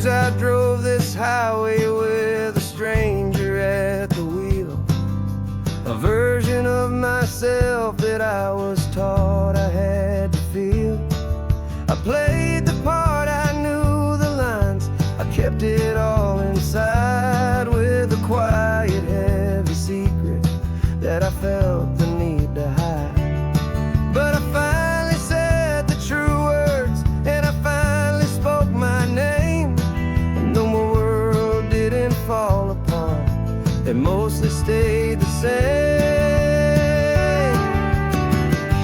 I drove this highway with a stranger at the wheel, a version of myself that I was taught I had to feel. I played the part, I knew the lines, I kept it all inside with a quiet, heavy secret that I felt the need to hide. But I finally said the true words, and I finally spoke my name. Fall apart, it mostly stayed the same.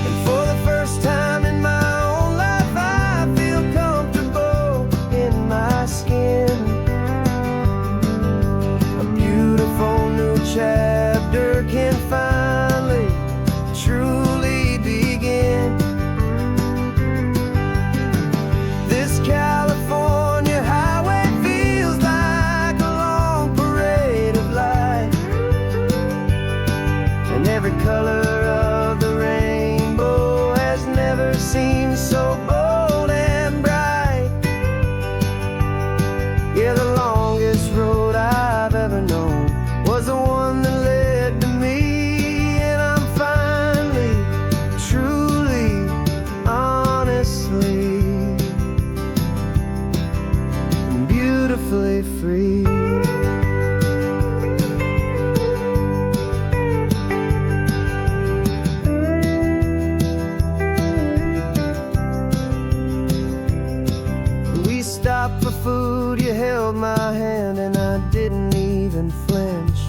And for the first time in my own life, I feel comfortable in my skin. A beautiful new chapter can finally, truly begin. This California highway feels like a long parade of light, and every color of the rainbow has never seemed so bold and bright. Yeah, the longest road I've ever known was the one that led to me, and I'm finally, truly, honestly, beautifully free. We stopped for food, you held my hand, and I didn't even flinch.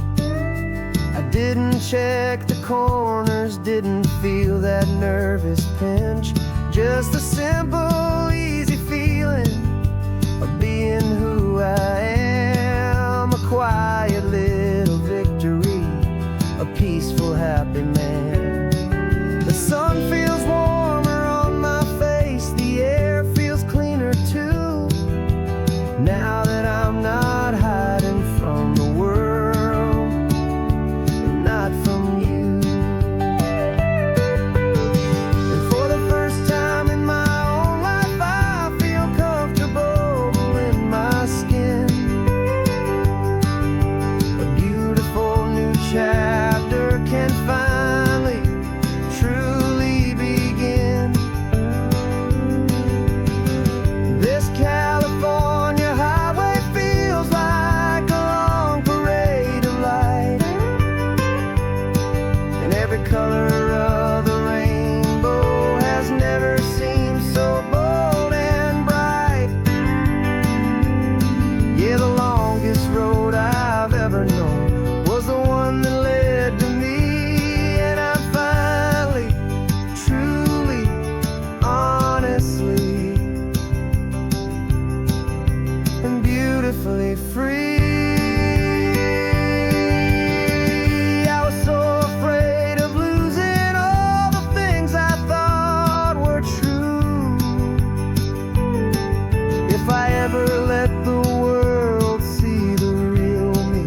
I didn't check the corners, didn't feel that nervous pinch. Just a simple, easy feeling of being who I am. A quiet little victory, a peaceful, happy man. The sun feels warmer on my face, the air feels cleaner too, now that I'm not hiding from the world, and not from you. And for the first time in my own life, I feel comfortable in my skin. A beautiful new chapter can finally, truly begin. This California highway feels like a long parade of light, and every color of the rainbow has never seemed so bold and bright. Yeah, the longest road I've ever known was the one that led to me, and I'm finally, truly, honestly, and beautifully free. I was so afraid of losing all the things I thought were true. If I ever let the world see the real me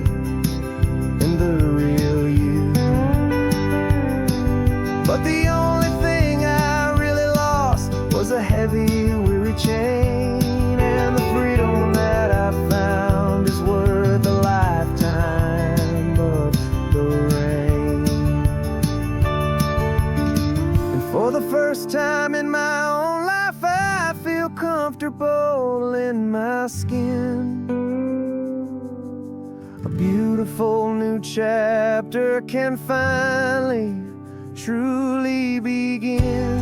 and the real you. But the only thing I really lost was a heavy, weary chain, and the freedom that I found is worth a lifetime of the rain. And for the first time in my own life, I feel comfortable in my skin. A beautiful new chapter can finally, truly begin.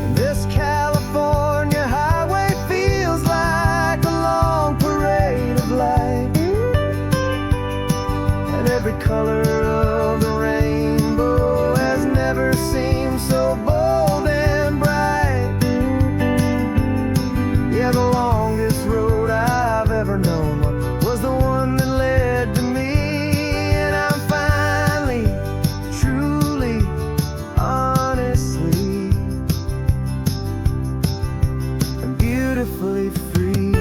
And this California highway feels like a long parade of light, and every color of the rainbow has never seemed so bold and bright. Yeah, the longest road I've ever known was the one that led to me, and I'm finally, truly, honestly, and beautifully free.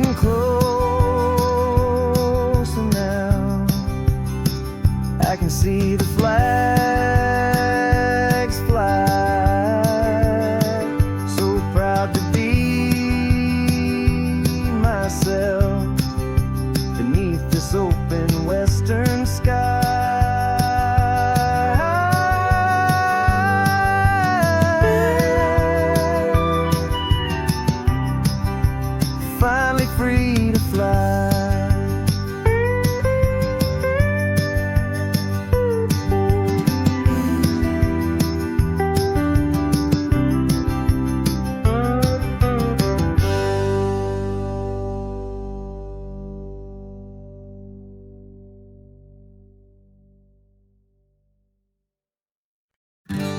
getting closer now. I can see the flags fly. So proud to be myself beneath this open western sky. Finally free to fly.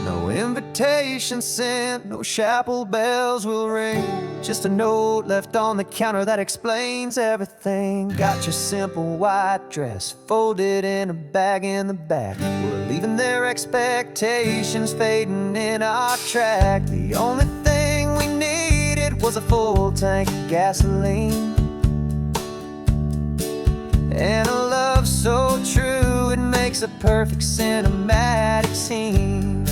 No invitation sent, no chapel bells will ring. Just a note left on the counter that explains everything. Got your simple white dress folded in a bag in the back. We're leaving their expectations fading in our track. The only thing we needed was a full tank of gasoline and a love so true it makes a perfect cinematic scene.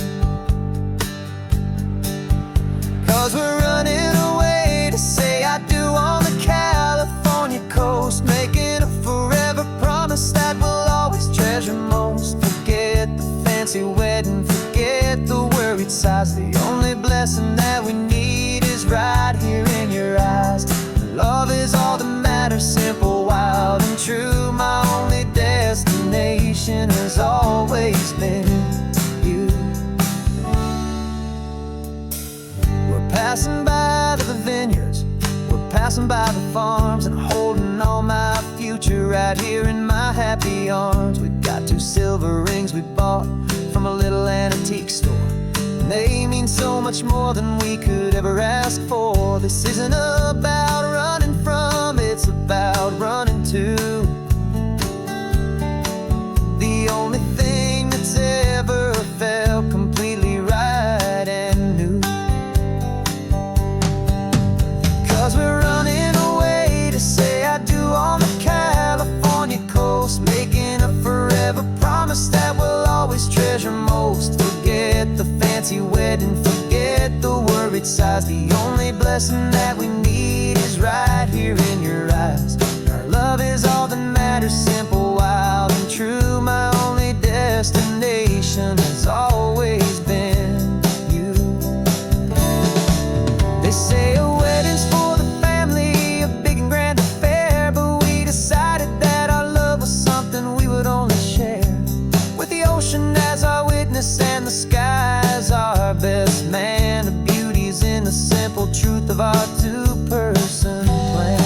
'Cause we're running away to say I do on the California coast, making a forever promise that we'll always treasure most. Forget the fancy wedding, forget the worried sighs. The only blessing that we need is right here in your eyes. Love is all that matters, simple, wild, and true. My only destination has always been you. We're passing by the vineyards, we're passing by the farms, and holding all my future right here in my happy arms. We've got 2 silver rings we bought from a little antique store. They mean so much more than we could ever ask for. This isn't about running from, it's about running to. The only thing that's ever felt completely right and new. 'Cause we're running away to say I do on the California coast, making a forever promise that we'll always treasure most. Forget the fancy wedding, forget the worried sighs. The only blessing that we need is right here in your eyes. Our love is all that matters, simple, wild, and true. My only destination has always been you. They say a wedding's for the family, a big and grand affair, but we decided that our love was something we would only share with the ocean as our witness and the sky as our best man. The beauty's in the simple truth of our 2-person plan.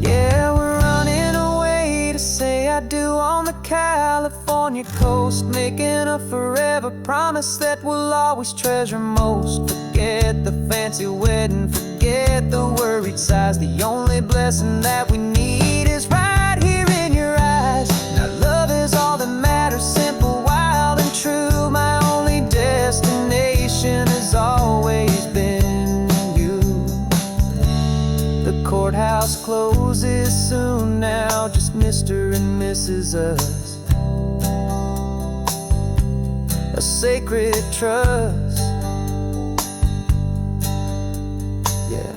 Yeah, we're running away to say I do on the California coast, making a forever promise that we'll always treasure most. Forget the fancy wedding, forget the worried sighs. The only blessing that we need is right here in your eyes. Now love is all that matters, simple, wild, and true. My only destination has always been you. The courthouse closes soon now, just Mr. and Mrs. Us. A sacred trust, yeah,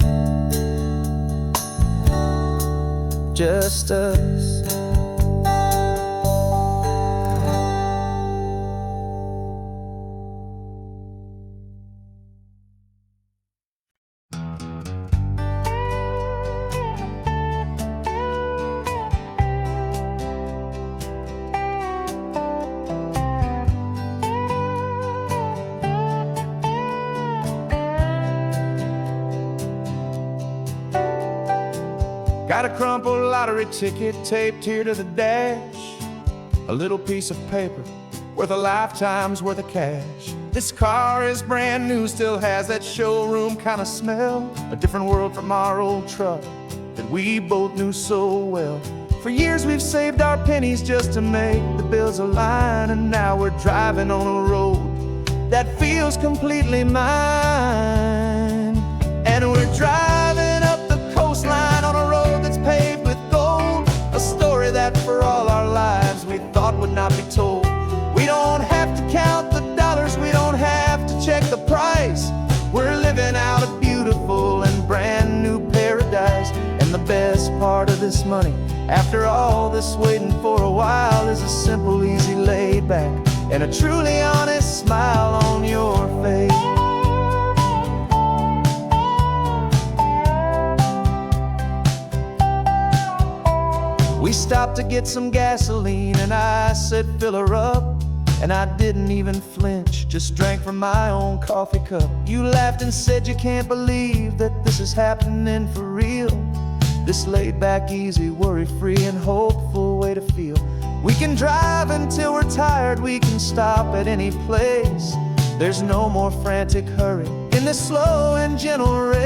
just us. Got a crumpled lottery ticket taped here to the dash, a little piece of paper worth a lifetime's worth of cash. This car is brand new, still has that showroom kind of smell, a different world from our old truck, been we both knew so well. For years we've saved our pennies just to make the bills align, and now we're driving on a road that feels completely mine. And we're driving up the coastline on a road that's paved with gold, a story that for all our lives we thought would not be told. We don't have to count the dollars, we don't have to check the price. We're living out a beautiful and brand new paradise. And the best part of this money, after all this waiting for a while, is a simple, easy, laid back, and a truly honest smile on your face. We stopped to get some gasoline, and I said, fill her up. And I didn't even flinch, just drank from my own coffee cup. You laughed and said you can't believe that this is happening for real. This laid back, easy, worry-free and hopeful way to feel. We can drive until we're tired, we can stop at any place. There's no more frantic hurry in this slow and gentle race.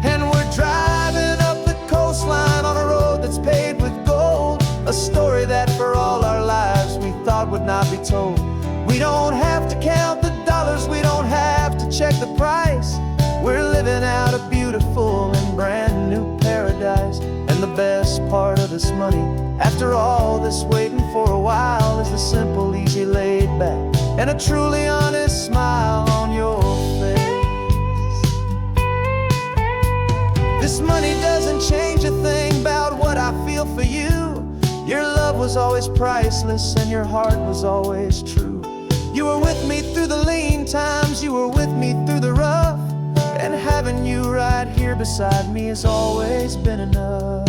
And we're driving up the coastline on a road that's paved with gold, a story that for all our lives we thought would not be told. We don't have to count the dollars, we don't have to check the price. We're living out a beautiful and brand new paradise. And the best part of this money, after all this waiting for a while, is the simple, easy, laid back, and a truly honest smile on your face. This money doesn't change a thing about what I feel for you. Your love was always priceless and your heart was always true. You were with me through the lean times, you were with me through the rough, and having you right here beside me has always been enough.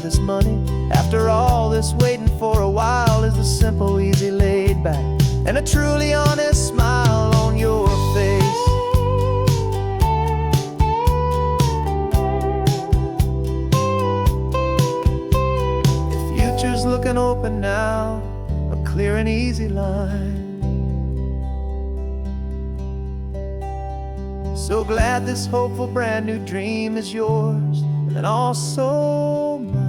'Cause after all this waiting for a while is a simple, easy, laid back, and a truly honest smile on your face. The future's looking open now, a clear and easy line. So glad this hopeful brand new dream is yours and also mine.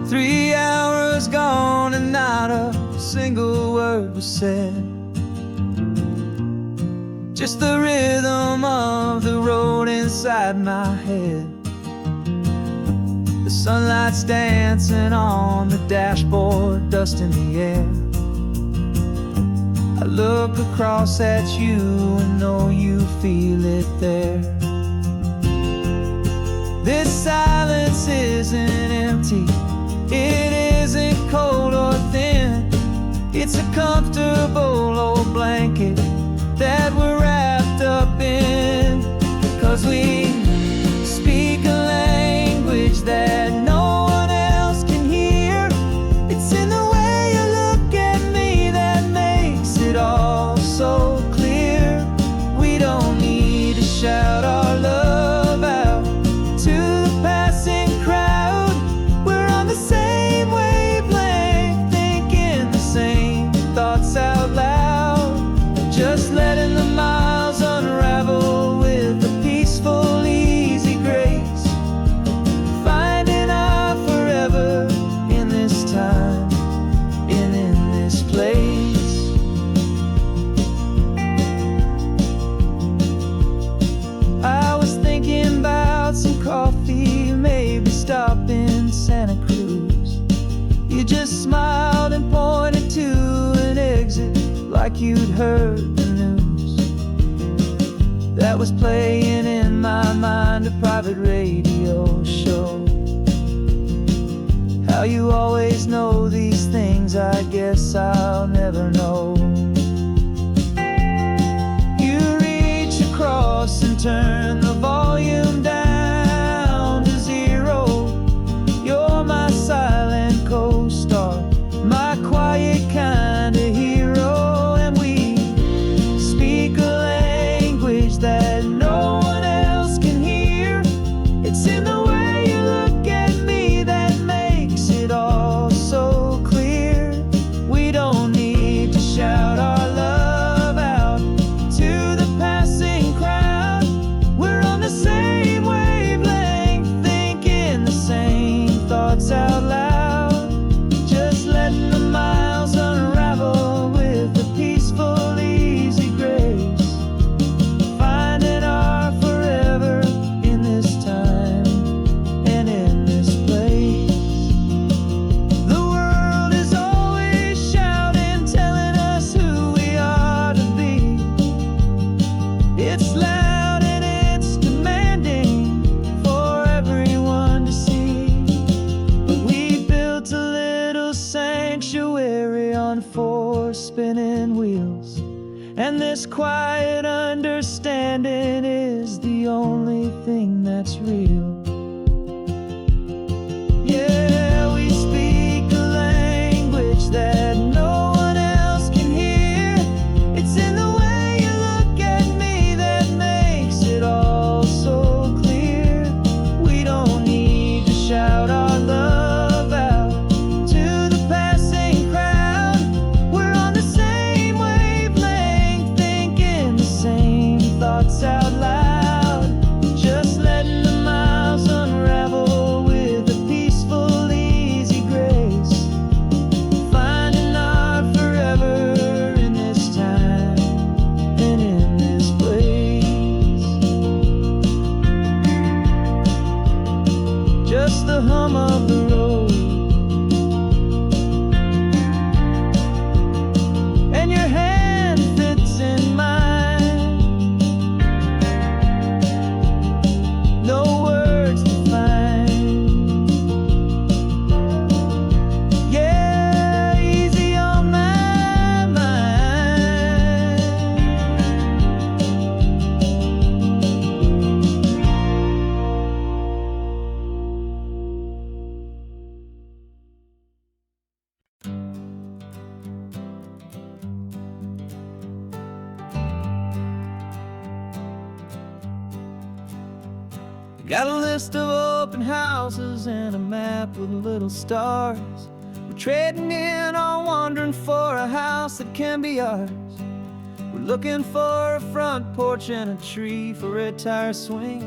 3 hours gone and not a single word was said. Just the rhythm of the road inside my head. The sunlight's dancing on the dashboard, dust in the air. I look across at you and know you feel it there. This silence isn't empty, it isn't cold or thin. It's a comfortable old blanket that we're wrapped up in. 'Cause we speak a language that no one else can hear. It's in the way you look at me that makes it all so clear. We don't need to shout our love out to the passing crowd. We're on the same wavelength, thinking the same thoughts out loud. Just letting the miles unravel with a peaceful, easy grace. Finding our forever in this time and in this place. I was thinking about some coffee, maybe stop in Santa Cruz. You just smiled and pointed to an exit like you'd heard the news that was playing in my mind, a private radio show. How you always know these things, I guess I'll never know. You reach across and turn the volume down to 0. You're my silent co-star, my quiet kind of hero. And we speak a language that no one else can hear. It's in the way you look at me that makes it all so clear. We don't need to shout our love out to the passing crowd. We're on the same wavelength, thinking the same thoughts out loud. Just letting the miles unravel with a peaceful, easy grace. Finding our forever in this time and in this place. The world is always shouting, telling us who we are to be. It's loud and it's demanding for everyone to see. But we built a little sanctuary on 4 spinning wheels, and this quiet understanding is the only thing that's real. Yeah, we speak a language that no one else can hear. It's in the way you look at me that makes it all so clear. We don't need to shout our love out to the passing crowd. We're on the same wavelength, thinking the same thoughts out loud. Just letting the miles unravel with a peaceful, easy grace. Finding our forever in this time and in this place. Just the hum of the road and your hand fits in mine. No words to find. Yeah, easy on my mind. Got a list of open houses and a map with little stars. We're trading in on wandering for a house that can be ours. We're looking for a front porch and a tree for a tire swing.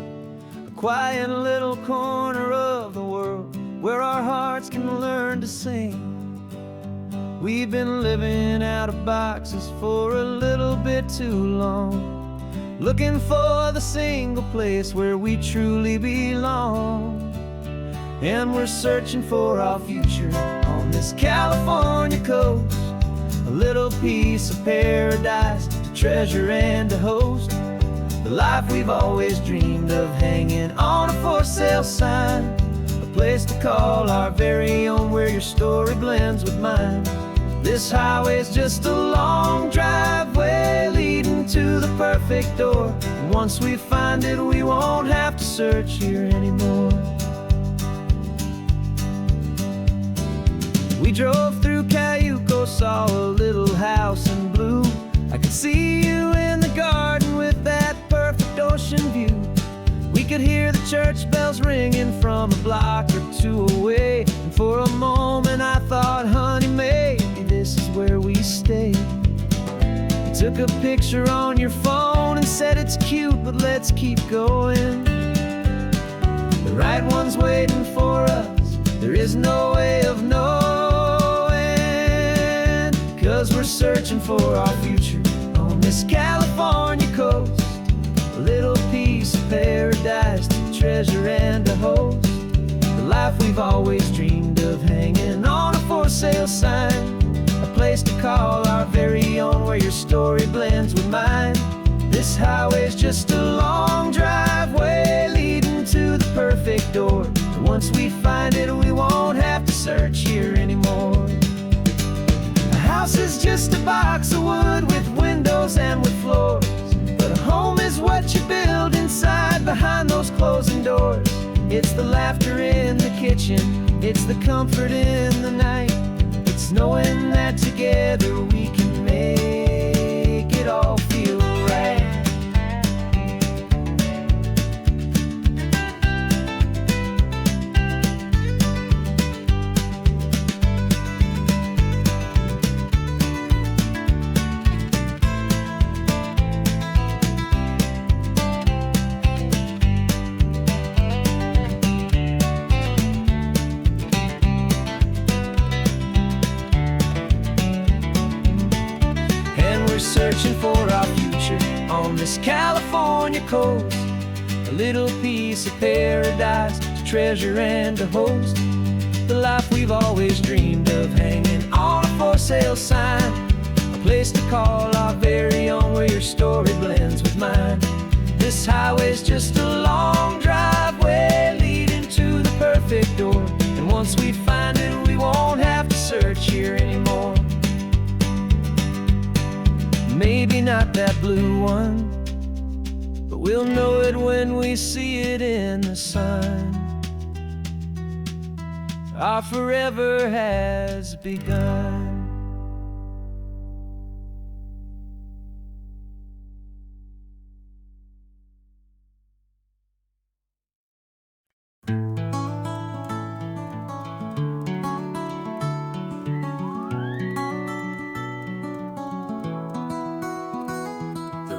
A quiet little corner of the world where our hearts can learn to sing. We've been living out of boxes for a little bit too long, looking for the single place where we truly belong. And we're searching for our future on this California coast, a little piece of paradise to treasure and to host. The life we've always dreamed of, hanging on a for sale sign, a place to call our very own, where your story blends with mine. This highway's just a long driveway leading to the perfect door. And once we find it, we won't have to search here anymore. We drove through Cayuco, saw a little house in blue. I could see you in the garden with that perfect ocean view. We could hear the church bells ringing from a block or two away. And for a moment I thought, honey, maybe this is where we stay. You took a picture on your phone and said it's cute, but let's keep going. The right one's waiting for us, there is no way of knowing. 'Cause we're searching for our future on this California coast, a little piece of paradise to treasure and to host. The life we've always dreamed of, hanging on a sale sign, a place to call our very own, where your story blends with mine. This highway's just a long driveway leading to the perfect door. And once we find it, we won't have to search here anymore. A house is just a box of wood with windows and with floors, but a home is what you build inside behind those closing doors. It's the laughter in the kitchen, it's the comfort in the night, it's knowing that together we can make it all feel right. Searching for our future on this California coast, a little piece of paradise to treasure and to host, the life we've always dreamed of, hanging on a for sale sign, a place to call our very own, where your story blends with mine. This highway's just a long driveway leading to the perfect door, and once we find it, we won't have to search here anymore. Maybe not that blue one, but we'll know it when we see it in the sun. Our forever has begun.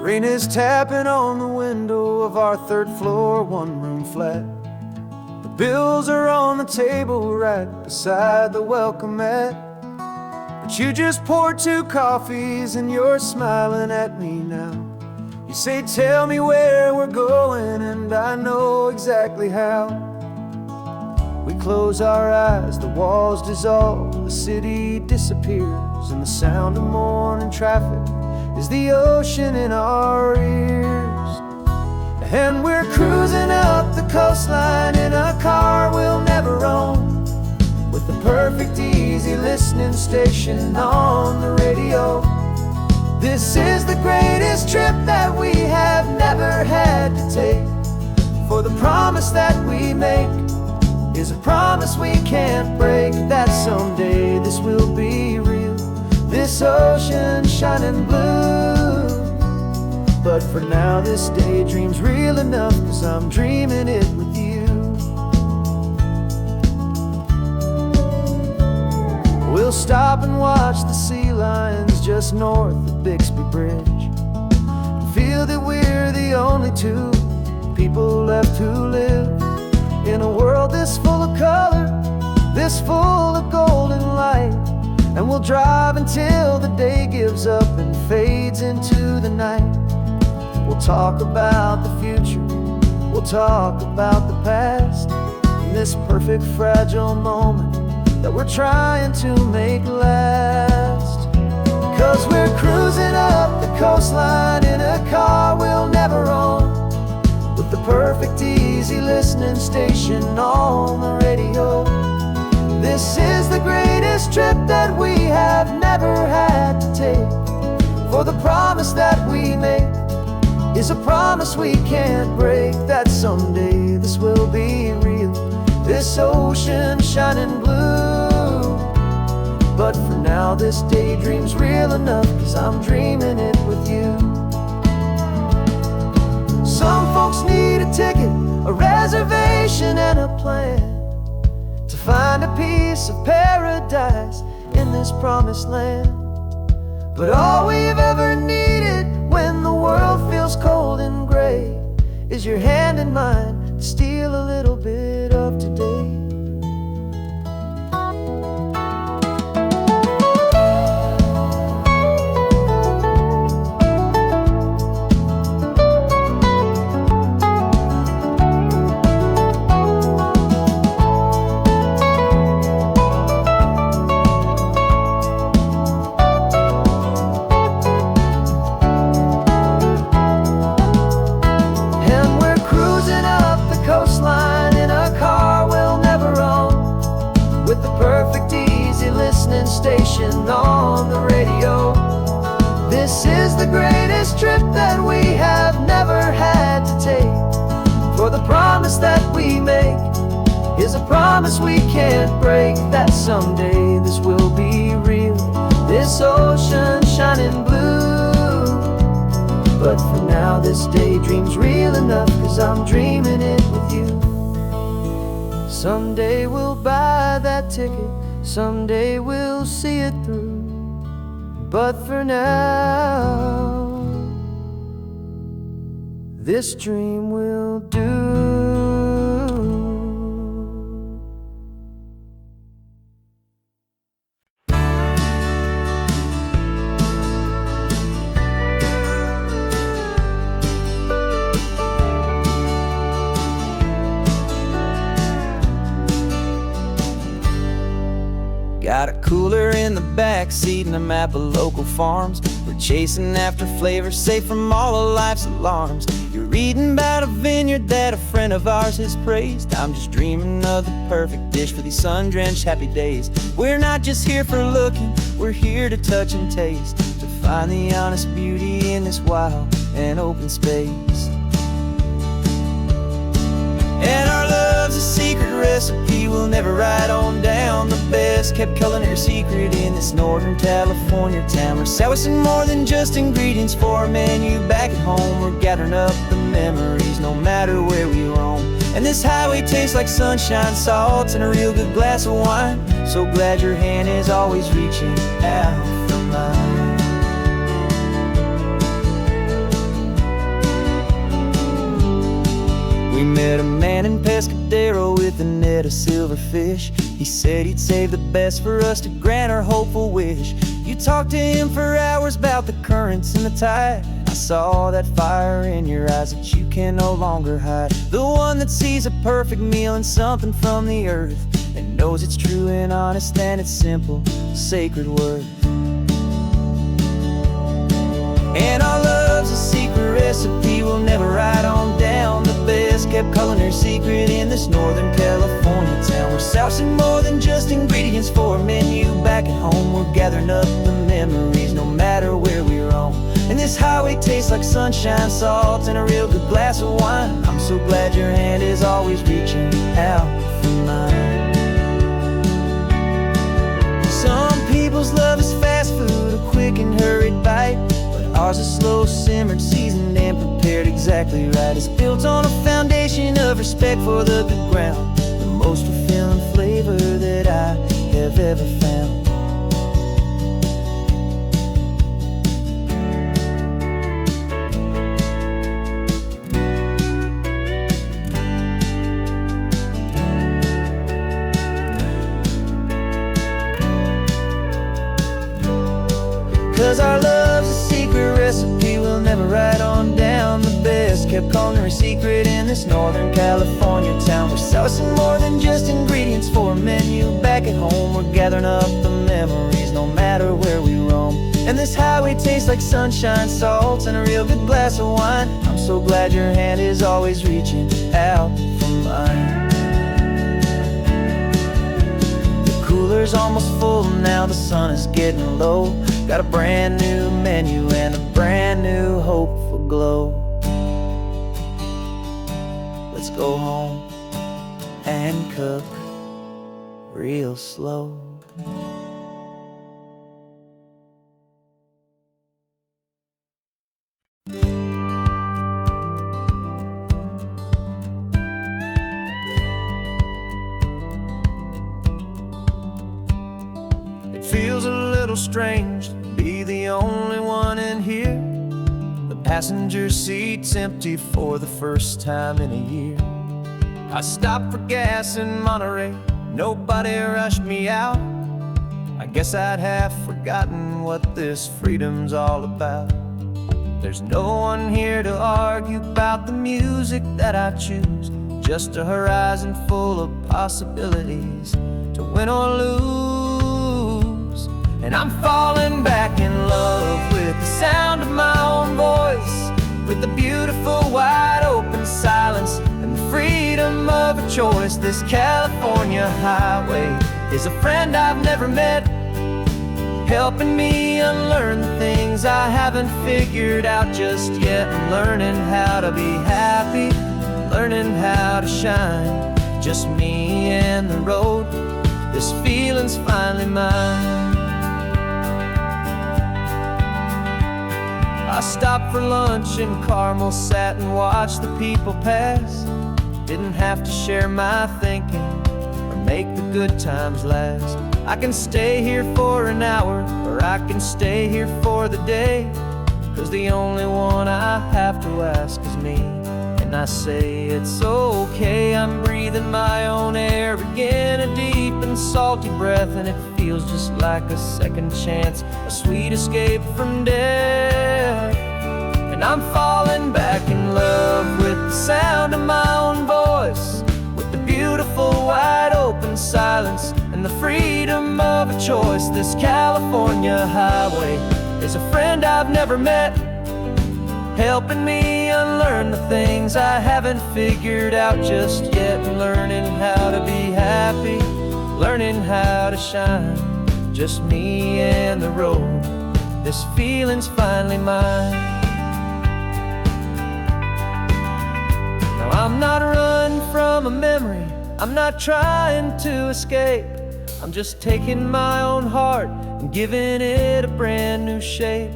Rain is tapping on the window of our third floor, one-room flat. The bills are on the table right beside the welcome mat. But you just poured 2 coffees and you're smiling at me now. You say, tell me where we're going, and I know exactly how. We close our eyes, the walls dissolve, the city disappears, and the sound of morning traffic is the ocean in our ears. And we're cruising up the coastline in a car we'll never own, with the perfect easy listening station on the radio. This is the greatest trip that we have never had to take, for the promise that we make is a promise we can't break, that someday this will be real, this ocean shining blue. But for now this daydream's real enough, 'cause I'm dreaming it with you. We'll stop and watch the sea lions just north of Bixby Bridge, and feel that we're the only 2 people left who live in a world this full of color, this full of golden light. And we'll drive until the day gives up and fades into the night. We'll talk about the future, we'll talk about the past, in this perfect fragile moment that we're trying to make last. 'Cause we're cruising up the coastline in a car we'll never own, with the perfect easy listening station on the radio. This is the greatest trip that we have never had to take, for the promise that we make is a promise we can't break, that someday this will be real, this ocean shining blue. But for now this daydream's real enough, 'cause I'm dreaming it with you. Some folks need a ticket, a reservation and a plan, to find a piece of paradise in this promised land. But all we've ever needed when the world feels cold and gray is your hand in mine to steal a little bit of today. station on the radio. This is the greatest trip that we have never had to take. For the promise that we make is a promise we can't break, that someday this will be real, this ocean shining blue. But for now this daydream's real enough, 'cause I'm dreaming it with you. Someday we'll buy that ticket, someday we'll see it through. But for now, this dream will do. Got a cooler in the back seat and a map of local farms. We're chasing after flavors safe from all of life's alarms. You're reading about a vineyard that a friend of ours has praised. I'm just dreaming of the perfect dish for these sun-drenched happy days. We're not just here for looking, we're here to touch and taste, to find the honest beauty in this wild and open space. And our love's a secret recipe we'll never write on down. The best kept culinary secret in this Northern California town. We're selling more than just ingredients for a menu back at home. We're gathering up the memories no matter where we roam. And this highway tastes like sunshine, salt, and a real good glass of wine. So glad your hand is always reaching out for mine. We met a man in Pescadero with a net of silverfish. He said he'd save the best for us to grant our hopeful wish. You talked to him for hours about the currents and the tide. I saw that fire in your eyes that you can no longer hide. The one that sees a perfect meal in something from the earth, and knows it's true and honest and it's simple, sacred worth. And our love's a secret recipe we'll never write on down. The best kept culinary secret in this Northern California town. We're sourcing more than just ingredients for a menu back at home. We're gathering up the memories no matter where we roam. And this highway tastes like sunshine, salt, and a real good glass of wine. I'm so glad your hand is always reaching out for mine. Some people's love is fast food, a quick and hurried bite. Ours is slow simmered, seasoned, and prepared exactly right. It's built on a foundation of respect for the good ground, the most fulfilling flavor that I have ever found. 'Cause our love's a secret recipe we'll never write on down. The best kept culinary secret in this Northern California town. We're sourcing more than just ingredients for a menu back at home. We're gathering up the memories no matter where we roam. And this highway tastes like sunshine, salt, and a real good glass of wine. I'm so glad your hand is always reaching out for mine. The cooler's almost full now, the sun is getting low. Got a brand new menu and a brand new hopeful glow. Let's go home and cook real slow. It feels a little strange to be the only one in here. The passenger seat's empty for the first time in a year. I stopped for gas in Monterey, nobody rushed me out. I guess I'd have forgotten what this freedom's all about. There's no one here to argue about the music that I choose, just a horizon full of possibilities to win or lose. And I'm falling back in love with the sound of my own voice, with the beautiful wide open silence and the freedom of a choice. This California highway is a friend I've never met, helping me unlearn the things I haven't figured out just yet, and learning how to be happy, learning how to shine, just me and the road, this feeling's finally mine. I stopped for lunch in Carmel, sat and watched the people pass. Didn't have to share my thinking or make the good times last. I can stay here for an hour, or I can stay here for the day, 'cause the only one I have to ask is me. And I say it's okay, I'm breathing my own air again, a deep and salty breath, and it feels just like a second chance, a sweet escape from death. And I'm falling back in love with the sound of my own voice, with the beautiful wide open silence and the freedom of a choice. This California highway is a friend I've never met, helping me unlearn the things I haven't figured out just yet, and learning how to be happy, learning how to shine, just me and the road, this feeling's finally mine. Now I'm not running from a memory, I'm not trying to escape, I'm just taking my own heart and giving it a brand new shape.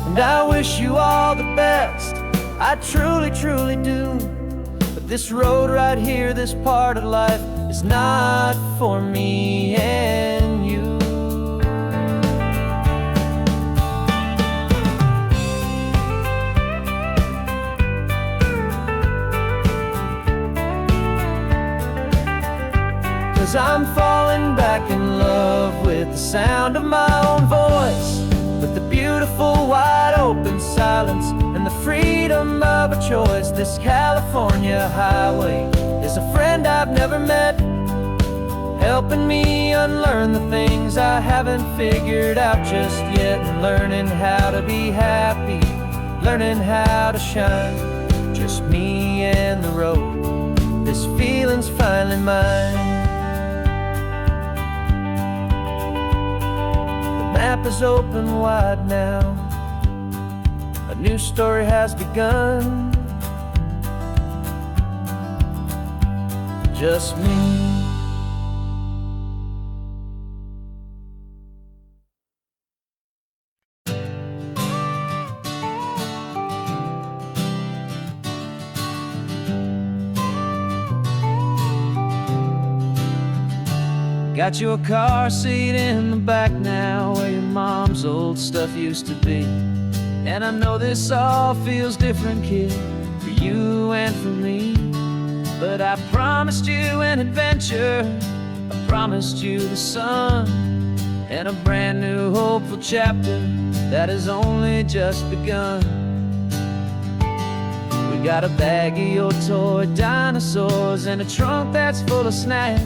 And I wish you all the best, I truly, truly do. But this road right here, this part of life, is not for me and you. Cause I'm falling back in love with the sound of my own voice, with the beautiful wide open silence and the freedom of a choice. This California highway is a friend I've never met, helping me unlearn the things I haven't figured out just yet, and learning how to be happy, learning how to shine, just me and the road, this feeling's finally mine. Map is open wide now, a new story has begun, just me. Got your car seat in the back now, where your mom's old stuff used to be. And I know this all feels different, kid, for you and for me. But I promised you an adventure, I promised you the sun, and a brand new hopeful chapter that has only just begun. We got a bag of your toy dinosaurs and a trunk that's full of snacks.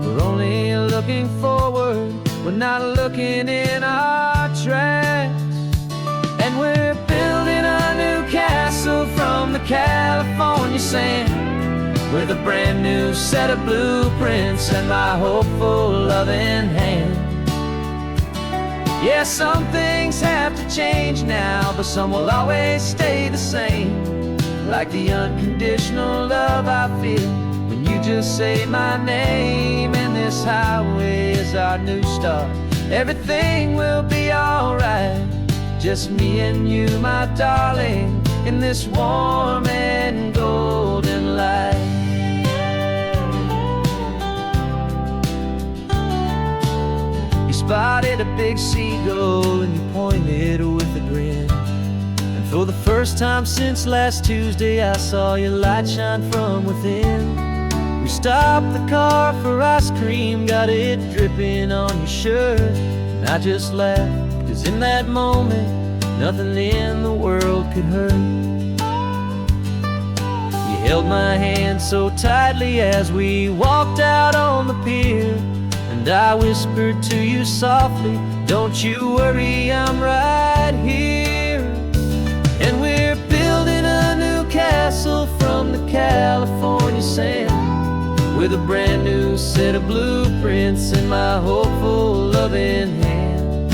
We're only looking forward, we're not looking in our tracks. And we're building a new castle from the California sand, with a brand new set of blueprints and my hopeful loving hand. Yeah, some things have to change now, but some will always stay the same, like the unconditional love I feel when you just say my name. And this highway is our new start, everything will be alright, just me and you, my darling, in this warm and golden light. You spotted a big seagull and you pointed with a grin, and for the first time since last Tuesday I saw your light shine from within. We stopped the car for ice cream, got it dripping on your shirt, and I just laughed, 'cause in that moment nothing in the world could hurt. You held my hand so tightly as we walked out on the pier, and I whispered to you softly, don't you worry, I'm right here. And we're building a new castle from the California sand, with a brand new set of blueprints in my hopeful loving hand.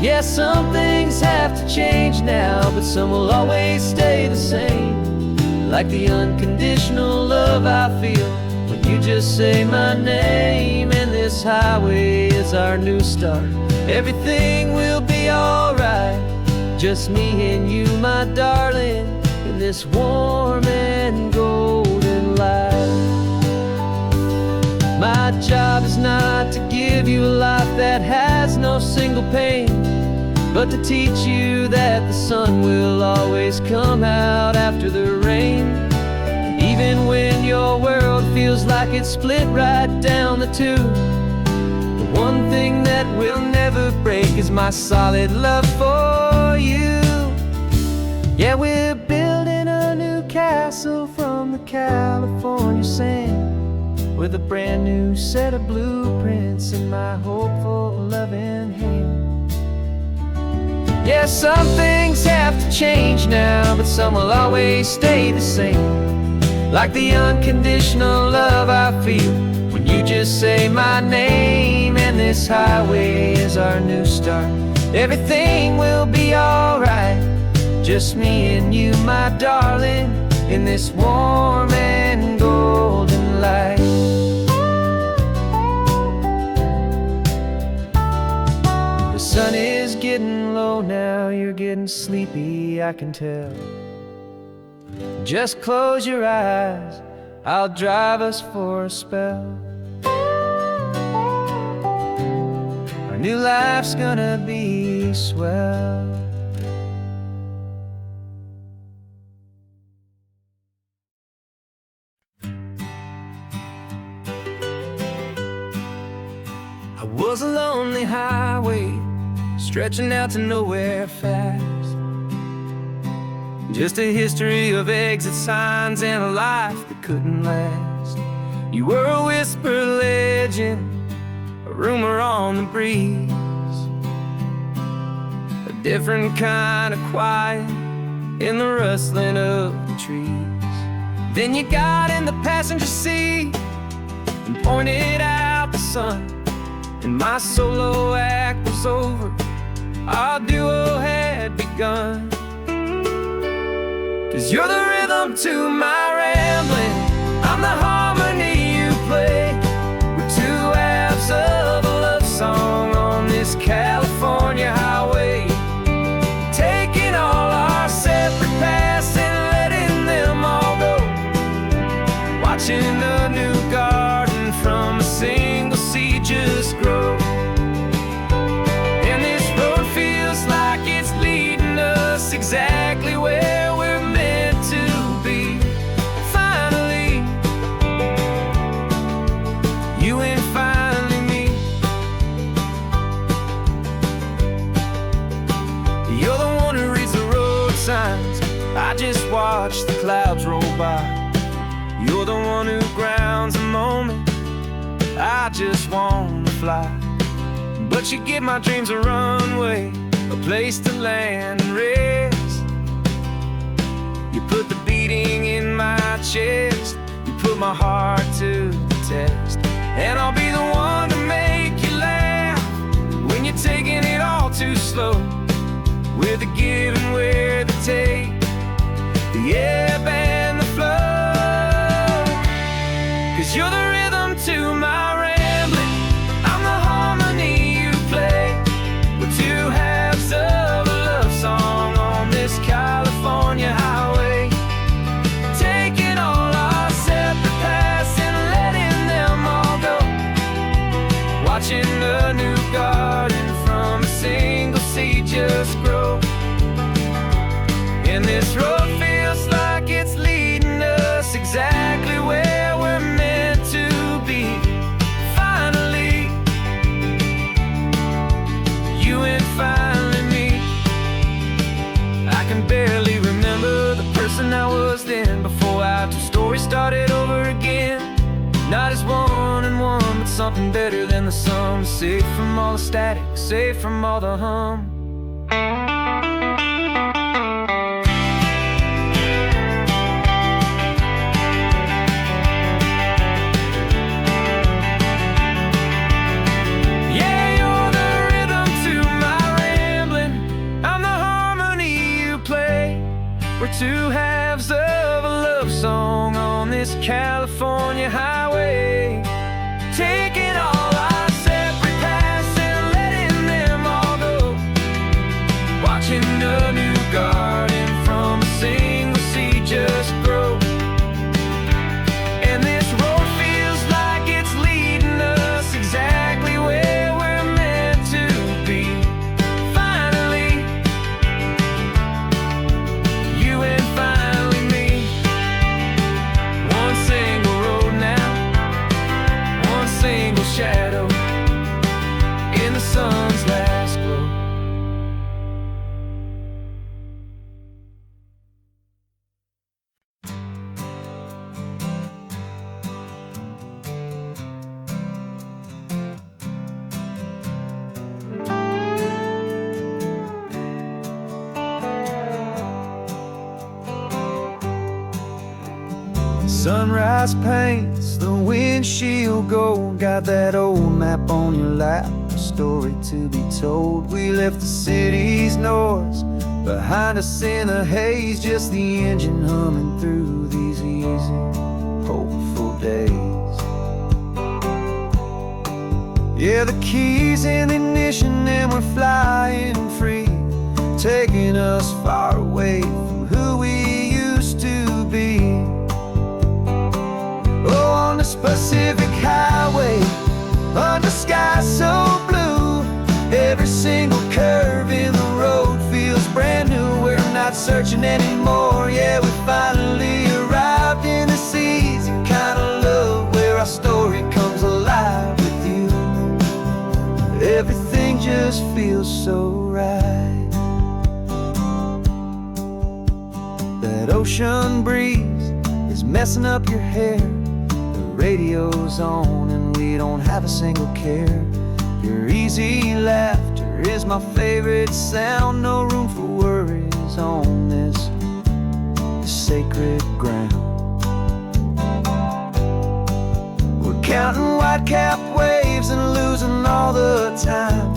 Yeah, some things have to change now, but some will always stay the same. Like the unconditional love I feel when you just say my name. And this highway is our new start. Everything will be alright. Just me and you, my darling, in this warm and golden light. My job is not to give you a life that has no single pain, but to teach you that the sun will always come out after the rain. Even when your world feels like it's split right down the two, the one thing that will never break is my solid love for you. Yeah, we're building a new castle from the California sand, with a brand new set of blueprints in my hopeful, loving hand. Yeah, some things have to change now, but some will always stay the same. Like the unconditional love I feel when you just say my name. And this highway is our new start. Everything will be alright. Just me and you, my darling, in this warm and golden light. The sun is getting low now, you're getting sleepy, I can tell. Just close your eyes, I'll drive us for a spell. Our new life's gonna be swell. I was a lonely highway, stretching out to nowhere fast. Just a history of exit signs and a life that couldn't last. You were a whisper legend, a rumor on the breeze, a different kind of quiet in the rustling of the trees. Then you got in the passenger seat and pointed out the sun, and my solo act was over, our duo had begun. 'Cause you're the rhythm to my rambling, I'm the harmony you play. We're two halves of a love song on this California highway, taking all our separate paths and letting them all go. Watching a new garden from a single seed just grow. And this road feels like it's leading us exactly where we're meant to be. Finally, you and finally me. You're the one who reads the road signs, I just watch the clouds roll by. You're the one who grounds the moment, I just wanna fly. But you give my dreams a runway, a place to land and rest. You put the beating in my chest, you put my heart to the test. And I'll be the one to make you laugh when you're taking it all too slow. We're the give and we're the take, the ebb and the flow. 'Cause you're the rhythm to my rambling, I'm the harmony you play. We're two halves of a love song on this California highway, taking all our separate paths and letting them all go. Watching a new garden from a single seed just grow. And this road feels like it's leading us exactly where we're meant to be. Finally, you and finally me. I can barely remember the person I was then, before our two stories started over again. Not as one and one, but something better than the sum. Safe from all the static, safe from all the hum. Yeah, you're the rhythm to my rhythm. California highway, taking all our separate paths and letting them all go. Watching a new garden from a single seed just grow. And this road feels like it's leading us exactly where we're meant to be. Finally, you and finally me. One single road now, one single shadow in the sun's last glow. Sunrise paints the windshield gold. Got that old map on your lap, a story to be told. We left the city's noise behind us in the haze, just the engine humming through these easy, hopeful days. Yeah, the keys in the ignition and we're flying free, taking us far away from who we used to be. Oh, on this Pacific highway, under sky so blue, every single curve in the road feels brand new. We're not searching anymore, yeah, we finally arrived in this easy kind of love where our story comes alive with you. Everything just feels so right. That ocean breeze is messing up your hair, radio's on and we don't have a single care. Your easy laughter is my favorite sound. No room for worries on this sacred ground. We're counting white-capped waves and losing all the time,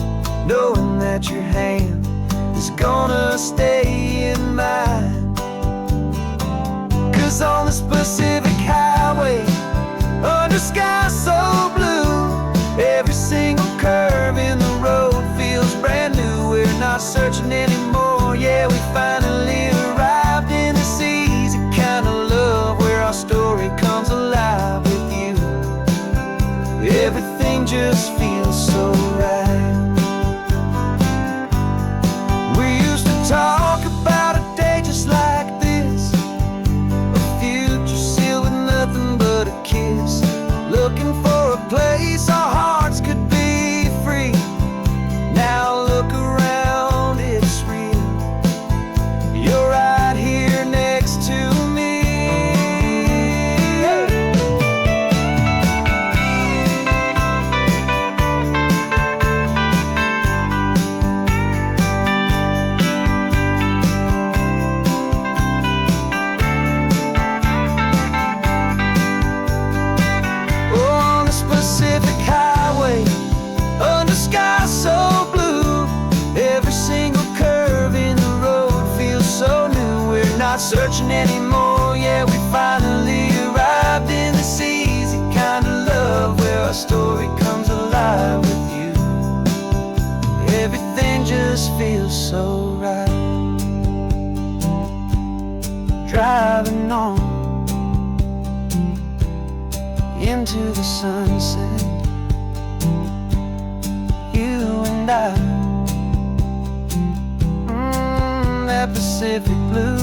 knowing that your hand is gonna stay in mine. 'Cause on this Pacific highway, under sky so blue, every single curve in the road feels brand new. We're not searching anymore, yeah, we finally arrived in this easy kind of love where our story comes alive with you. Everything just feels so right. We used to talk about a day just like this, a future sealed with nothing but a kiss, looking for a place our hearts could be free. Now look around, it's real. You're right here next to me. Pacific highway, under sky so blue, every single curve in the road feels so new. We're not searching anymore, yeah, we finally arrived in this easy kind of love where our story comes alive with you. Everything just feels so right. Driving on into the sunset, you and I, that Pacific blue.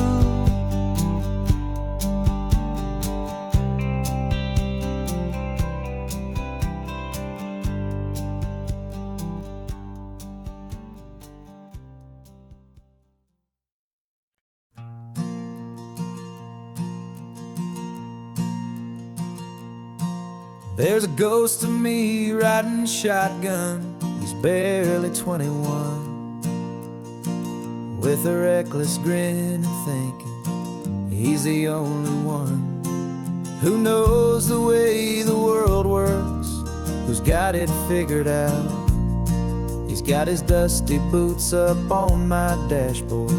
There's a ghost of me riding shotgun. He's barely 21, with a reckless grin and thinking he's the only one who knows the way the world works, who's got it figured out. He's got his dusty boots up on my dashboard,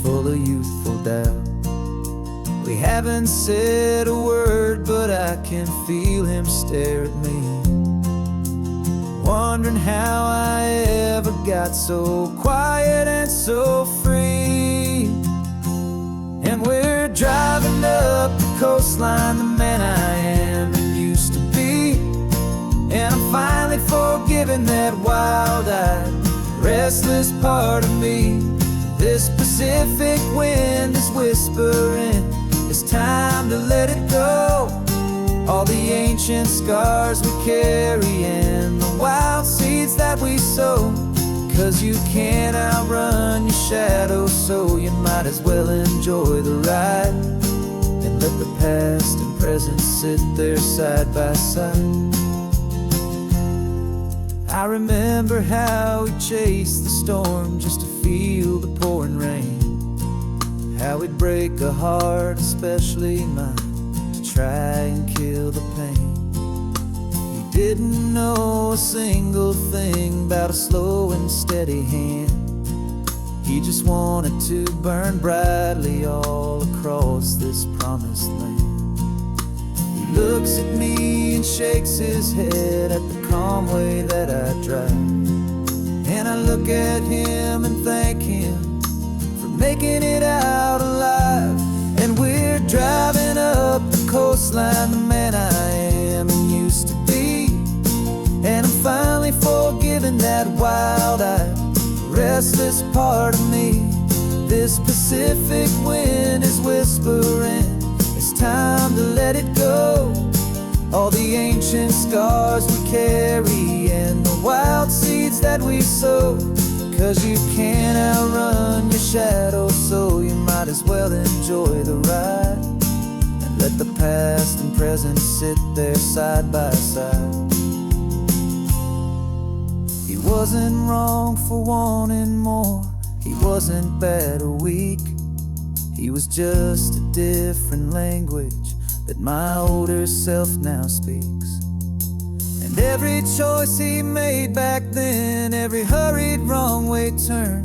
full of youthful doubt. We haven't said a word, but I can feel him stare at me, wondering how I ever got so quiet and so free. And we're driving up the coastline, the man I am and used to be. And I'm finally forgiving that wild-eyed, restless part of me. This Pacific wind is whispering, it's time to let it go. All the ancient scars we carry and the wild seeds that we sow. 'Cause you can't outrun your shadow, so you might as well enjoy the ride and let the past and present sit there side by side. I remember how we chased the storm just to feel the pouring rain, how we'd break a heart, especially mine, to try and kill the pain. He didn't know a single thing about a slow and steady hand. He just wanted to burn brightly all across this promised land. He looks at me and shakes his head at the calm way that I drive, and I look at him and thank him for making it out alive. And we're driving up the coastline, the man I am and used to be. And I'm finally forgiving that wild-eyed, restless part of me. This Pacific wind is whispering, it's time to let it go. All the ancient scars we carry and the wild seeds that we sow. 'Cause you can't outrun your shadow, so you might as well enjoy the ride and let the past and present sit there side by side. He wasn't wrong for wanting more, he wasn't bad or weak. He was just a different language that my older self now speaks. And every choice he made back then, every hurried wrong way turn,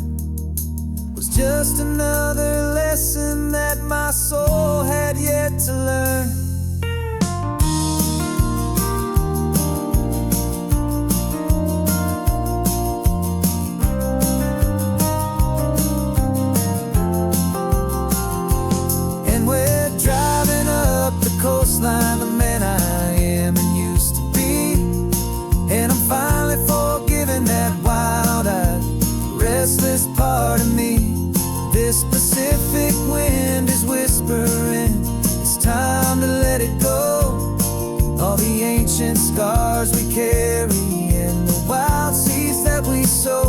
was just another lesson that my soul had yet to learn. Coastline, the man I am and used to be. And I'm finally forgiving that wild-eyed, restless part of me. This Pacific wind is whispering, it's time to let it go. All the ancient scars we carry and the wild seeds that we sow.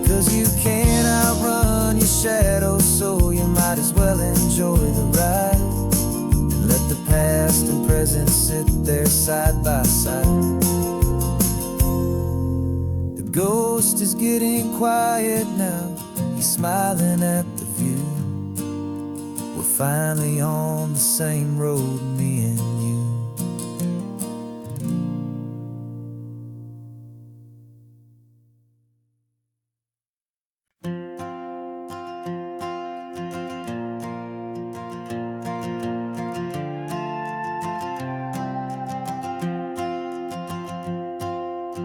'Cause you can't outrun your shadow, so you might as well enjoy the ride. Let the past and present sit there side by side. The ghost is getting quiet now, he's smiling at the view. We're finally on the same road, me and you.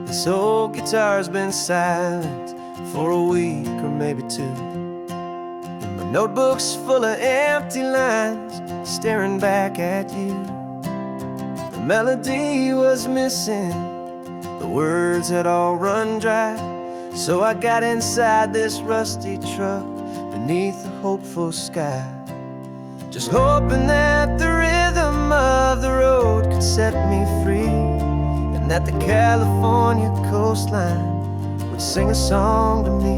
This old guitar's been silent for a week or maybe two, and my notebook's full of empty lines staring back at you. The melody was missing, the words had all run dry. So I got inside this rusty truck beneath a hopeful sky, just hoping that the rhythm of the road could set me free, that the California coastline would sing a song to me.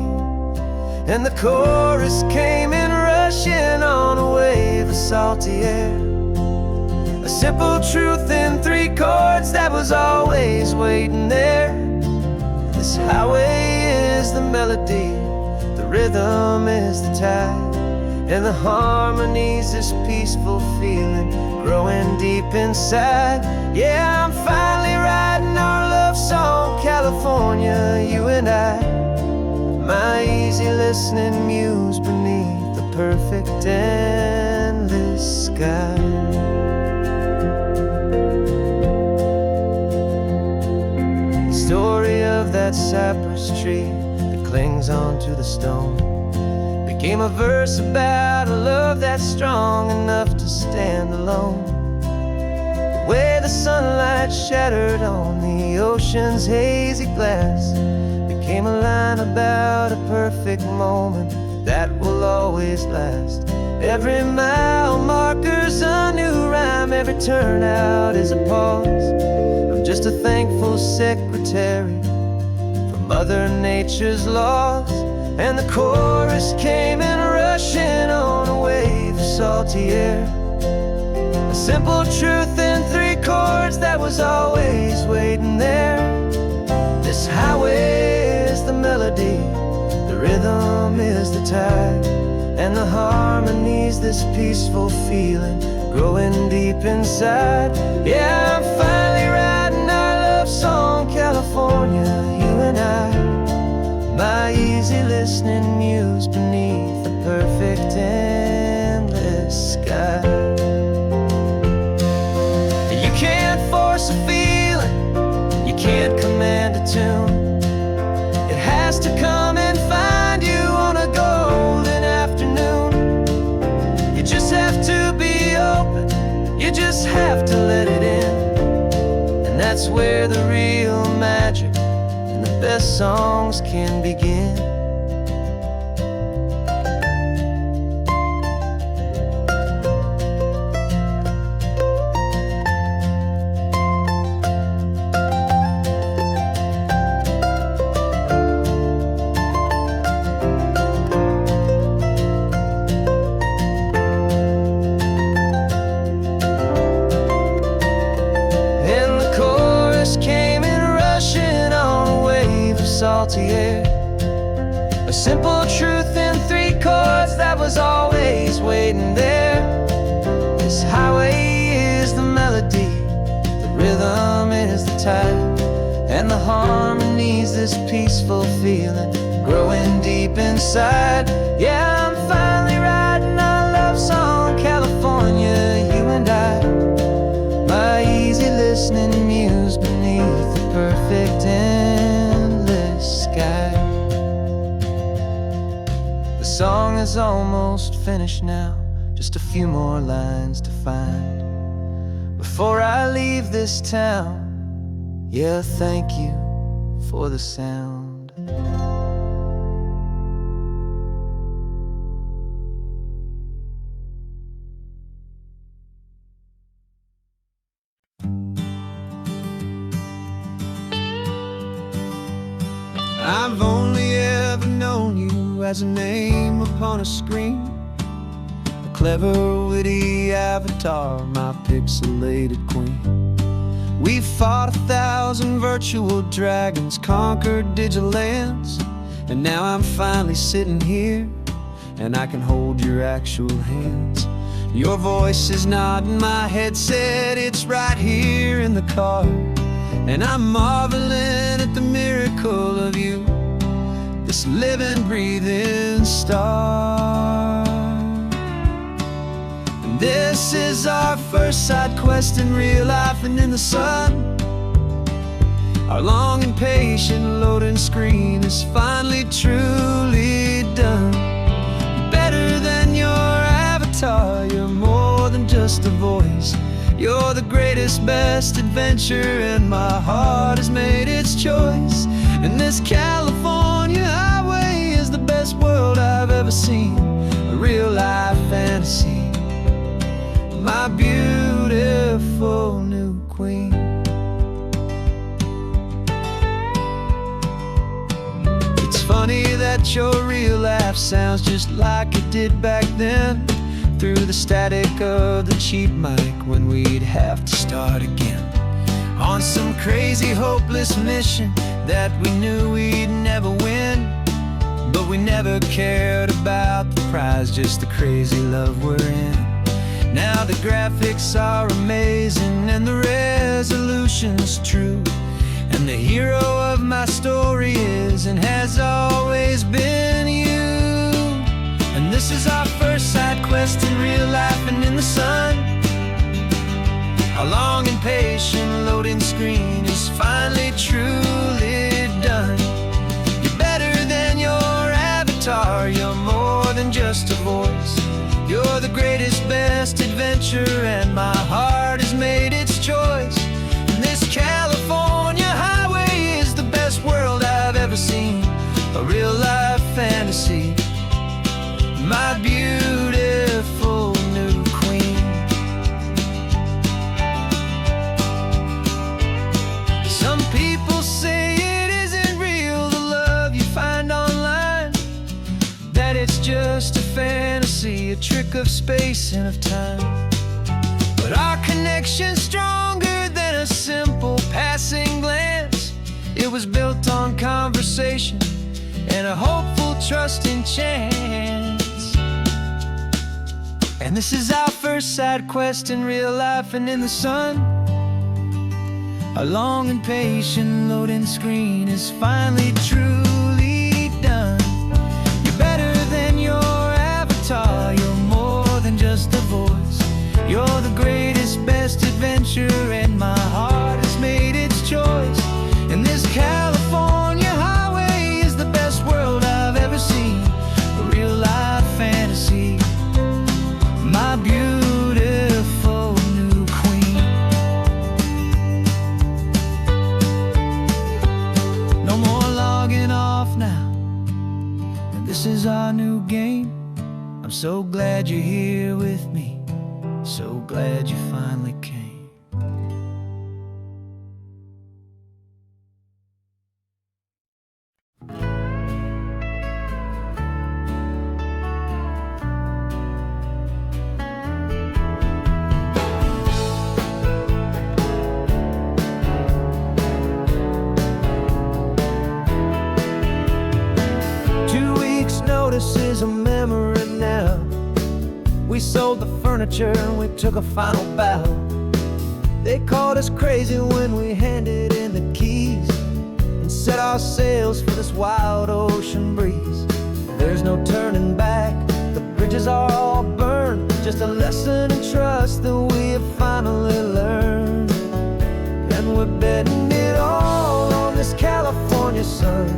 And the chorus came in rushing on a wave of salty air, a simple truth in 3 chords that was always waiting there. This highway is the melody, the rhythm is the tide, and the harmony's this peaceful feeling growing deep inside. Yeah, I'm finally writing our love song, California, you and I. My easy listening muse beneath the perfect endless sky. The story of that cypress tree that clings onto the stone became a verse about a love that's strong enough to stand alone. The way the sunlight shattered on the ocean's hazy glass became a line about a perfect moment that will always last. Every mile marker's a new rhyme, every turnout is a pause. I'm just a thankful secretary for Mother Nature's laws. And the chorus came in rushing on a wave of salty air, a simple truth in 3 chords that was always waiting there. This highway is the melody, the rhythm is the tide, and the harmony's this peaceful feeling growing deep inside. Yeah, I'm finally writing our love song, California, you and I, my easy listening muse beneath the perfect endless sky. You can't force a feeling, you can't command a tune. It has to come and find you on a golden afternoon. You just have to be open, you just have to let it in. And that's where the real magic and the best songs can begin. Salty air, a simple truth in 3 chords that was always waiting there. This highway is the melody, the rhythm is the tide, and the harmony's this peaceful feeling growing deep inside. Yeah, I'm finally writing our love song, California, you and I, my easy listening muse beneath the perfect endless sky. The song is almost finished now, just a few more lines to find before I leave this town. Yeah, thank you for the sound. I've only ever known you as a name upon a screen, a clever, witty avatar, my pixelated queen. We've fought 1,000 virtual dragons, conquered digital lands, and now I'm finally sitting here, and I can hold your actual hands. Your voice is not in my headset, it's right here in the car, and I'm marveling at the miracle of you, this living, breathing star. And this is our first side quest in real life and in the sun. Our long and patient loading screen is finally truly done. Better than your avatar, you're more than just a voice. You're the greatest, best adventure, and my heart has made its choice. And this California highway is the best world I've ever seen, a real-life fantasy, my beautiful new queen. It's funny that your real life sounds just like it did back then, through the static of the cheap mic when we'd have to start again, on some crazy hopeless mission that we knew we'd never win. But we never cared about the prize, just the crazy love we're in. Now the graphics are amazing and the resolution's true, and the hero of my story is and has always been you. And this is our first quest in real life and in the sun. Our long and patient loading screen is finally truly done. You're better than your avatar, you're more than just a voice. You're the greatest, best adventure, and my heart has made its choice. And this California highway is the best world I've ever seen, a real life fantasy, my beautiful new queen. Some people say it isn't real, the love you find online, that it's just a fantasy, a trick of space and of time. But our connection's stronger than a simple passing glance. It was built on conversation and a hopeful, trusting chance. And this is our first side quest in real life and in the sun. Our long and patient loading screen is finally truly done. You're better than your avatar, you're more than just a voice. You're the greatest, best adventure, and my heart has made its choice. And this California highway is the best world I've ever seen, a real life fantasy, my beautiful new queen. No more logging off now, and this is our new game. I'm so glad you're here with me, so glad you finally came. 2 weeks' notice is a memory now. We sold the furniture and we took a final bow. They called us crazy when we handed in the keys and set our sails for this wild ocean breeze. There's no turning back, the bridges are all burned, just a lesson in trust that we have finally learned. And we're betting it all on this California sun,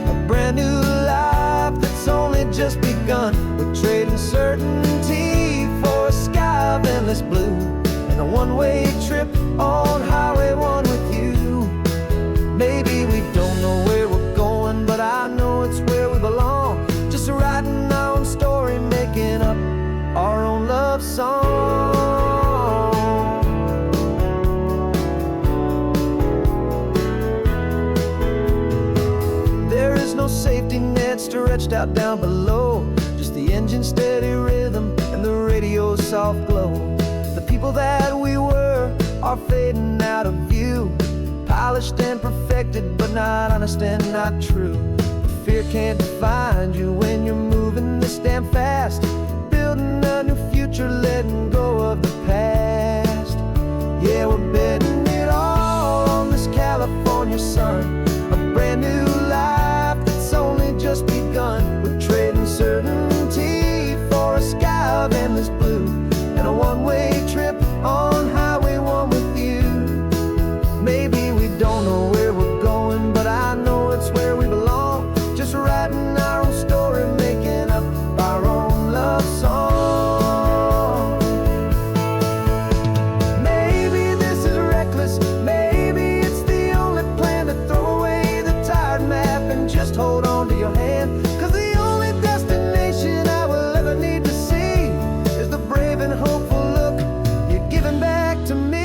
a brand new life that's only just begun. We're trading certainty for a sky of endless blue, and a one-way trip on Highway 1 with you. Maybe we don't know where we're going, but I know it's where we belong. Just writing our own story, making up our own love song. There is no safety net stretched out down below, just the engine's steady rhythm and the radio's soft glow. The people that we were are fading out of view, polished and perfected, but not honest and not true. Fear can't define you when you're moving this damn fast, building a new future, letting go of the past. Yeah, we're betting it all on this California sun, a brand new life that's only just begun. We're trading certainty for a sky of endless blue, and a one-way trip on Highway 1 with you. Maybe we don't know where we're going, but I know it's where we belong. Just writing our own story, making up our own love song. Maybe this is reckless, maybe it's the only plan to throw away the tired map and just hold on to your hand. 'Cause the only destination I will ever need to see is the brave and hopeful look you're giving back to me.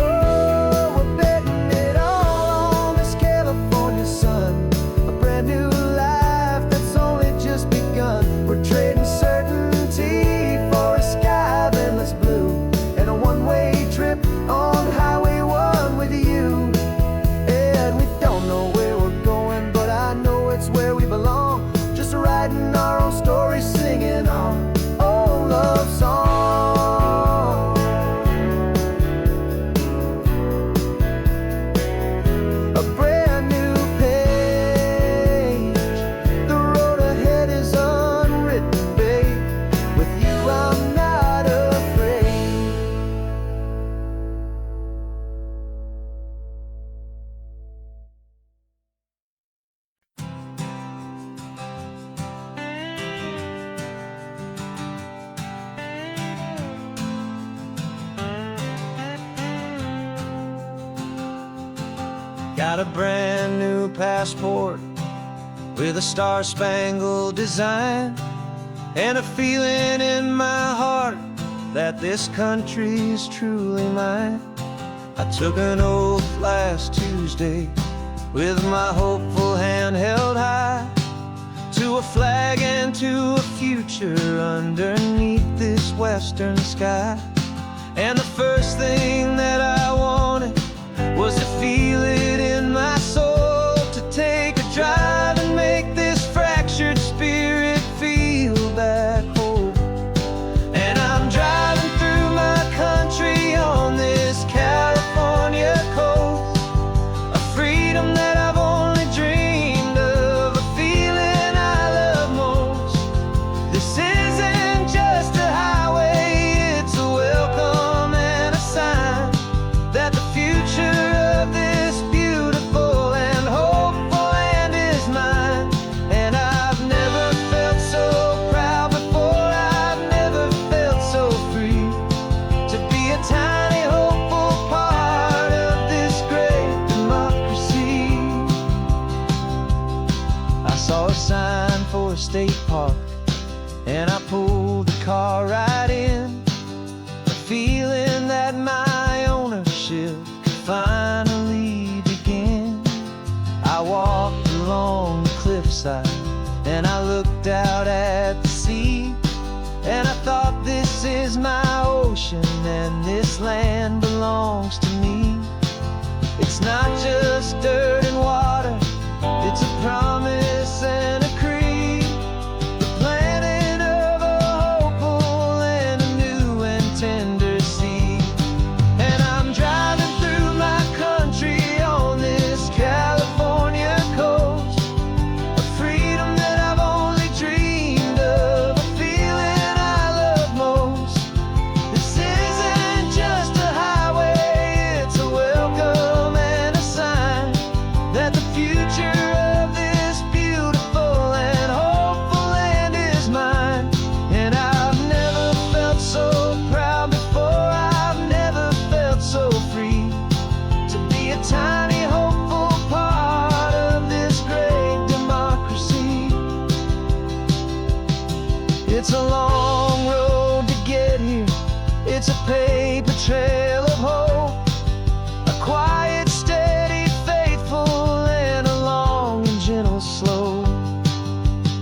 Oh, we're betting it all on this California sun, Got a brand new passport with a star-spangled design, and a feeling in my heart that this country's truly mine. I took an oath last Tuesday with my hopeful hand held high, to a flag and to a future underneath this western sky. And the first thing that I wanted was to feel it in my soul, to take a drive and make this fractured spirit feel back home. And I'm driving through my country on this California coast, a freedom that I've only dreamed of, a feeling I love most. This isn't just a highway, it's a welcome and a sign that the future of this beautiful and hopeful land is mine. And I've never felt so proud before, I've never felt so free, to be a tiny hopeful part of this great democracy. I saw a sign for a state park, and I pulled the car right in, a feeling that my ownership could finally begin. I walked along the cliffside and I looked out at the sea, and I thought, this is my ocean and this land belongs to me. It's not just dirt and water, it's a promise and a creed, the planting of a hopeful and a new and tender seed. And I'm driving through my country on this California coast, a freedom that I've only dreamed of, a feeling I love most. This isn't just a highway, it's a welcome and a sign that the future of this beautiful and hopeful land is mine. And I've never felt so proud before, I've never felt so free, to be a tiny hopeful part of this great democracy. It's a long road to get here, it's a paper trail of hope, a quiet, steady, faithful, and a long and gentle slope.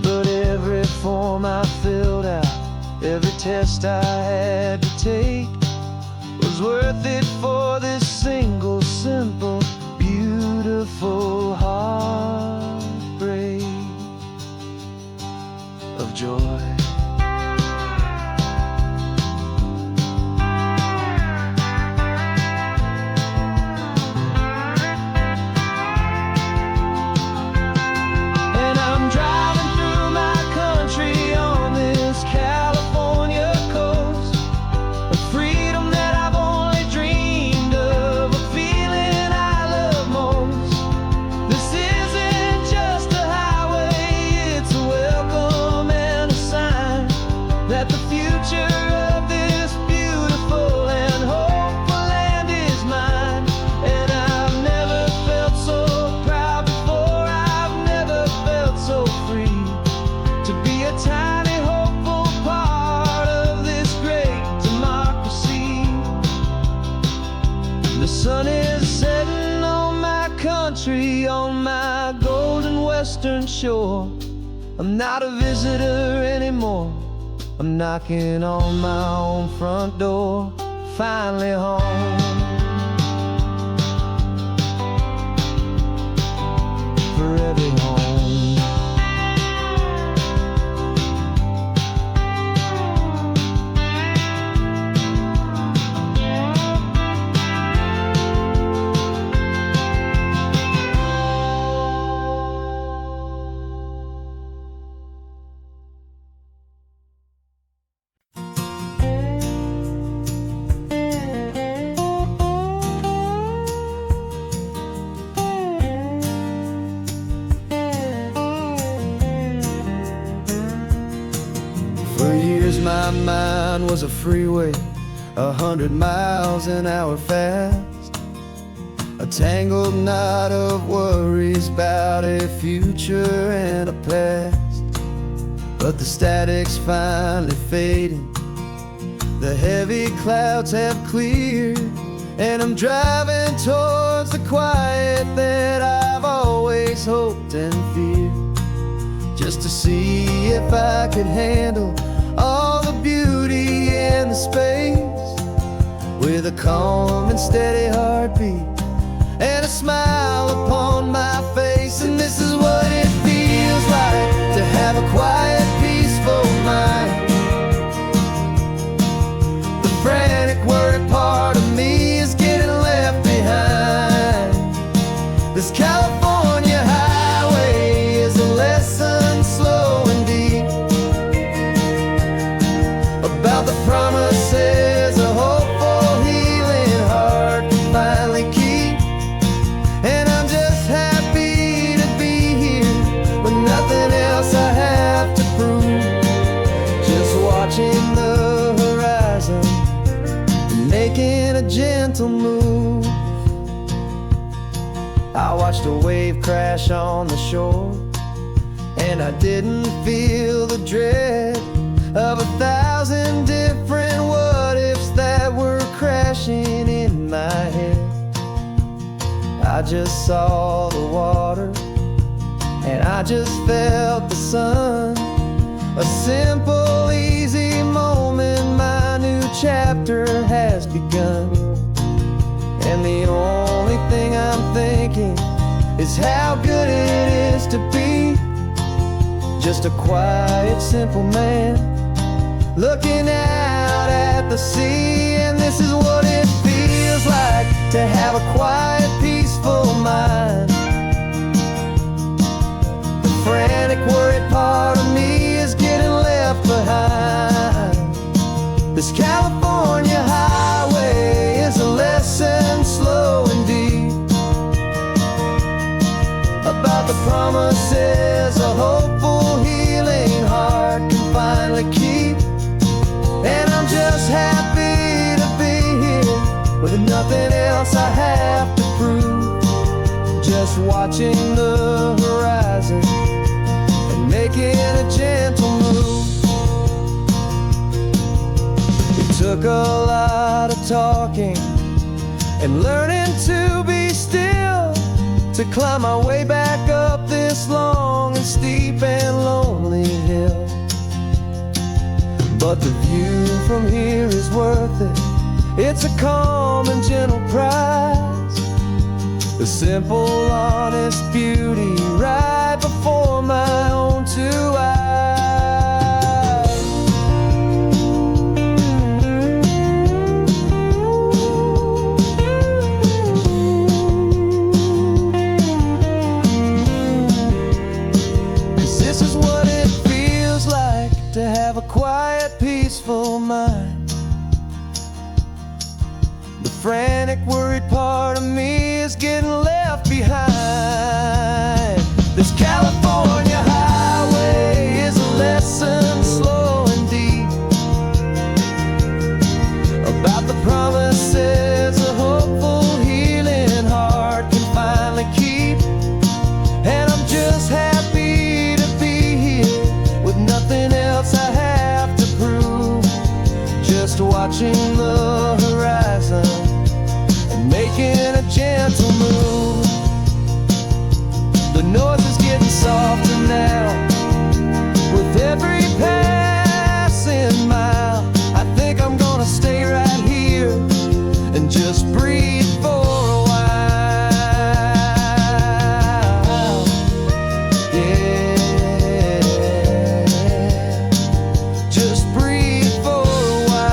But every form I filled out, every test I had to take, was worth it for this single, simple, beautiful heartbreak of joy. And I'm driving through my country on this California coast, a freedom that I've only dreamed of, a feeling I love most. This isn't just a highway, it's a welcome and a sign that the future of this beautiful and hopeful land is mine. And I've never felt so proud before, I've never felt so free, to be a tiny hopeful part of this great democracy. The sun is setting on my country, on my golden western shore. I'm not a visitor anymore, I'm knocking on my own front door, finally home. Forever home. For years my mind was a freeway, 100 miles an hour fast, a tangled knot of worries about a future and a past. But the static's finally fading, the heavy clouds have cleared, and I'm driving towards the quiet that I've always hoped and feared, just to see if I could handle all the beauty and the space, with a calm and steady heartbeat and a smile upon my face. And this is what it feels like to have a quiet, peaceful mind. The frantic, worried part of me is getting left behind. This California highway is a lesson slow and deep about the promises a hopeful, healing heart can finally keep. And I'm just happy to be here with nothing else I have to prove, just watching the horizon and making a gentle move. I watched a wave crash on the shore, and I didn't feel the dread of 1,000 different what-ifs that were crashing in my head. I just saw the water, and I just felt the sun. A simple, easy moment, my new chapter has begun. And the only thing I'm thinking is how good it is to be just a quiet, simple man looking out at the sea. And this is what it feels like to have a quiet, peaceful mind. The frantic, worried part of me is getting left behind. This California highway is a lesson slow and deep about the promises a hopeful, healing heart can finally keep. And I'm just happy to be here with nothing else I have to prove, just watching the horizon and making a gentle move. It took a lot of talking and learning to be still to climb my way back up this long and steep and lonely hill. But the view from here is worth it. It's a calm and gentle prize, the simple, honest beauty right before my own two eyes. 'Cause this is what it feels like to have a quiet, peaceful mind. The frantic, worried part of me is getting left behind. This California highway is a lesson slow and deep about the promises a hopeful, healing heart can finally keep. And I'm just happy to be here with nothing else I have to prove, just watching the horizon and making a gentle move. The noise is getting softer now with every passing mile. I think I'm gonna stay right here and just breathe for a while. Yeah, just breathe for a while.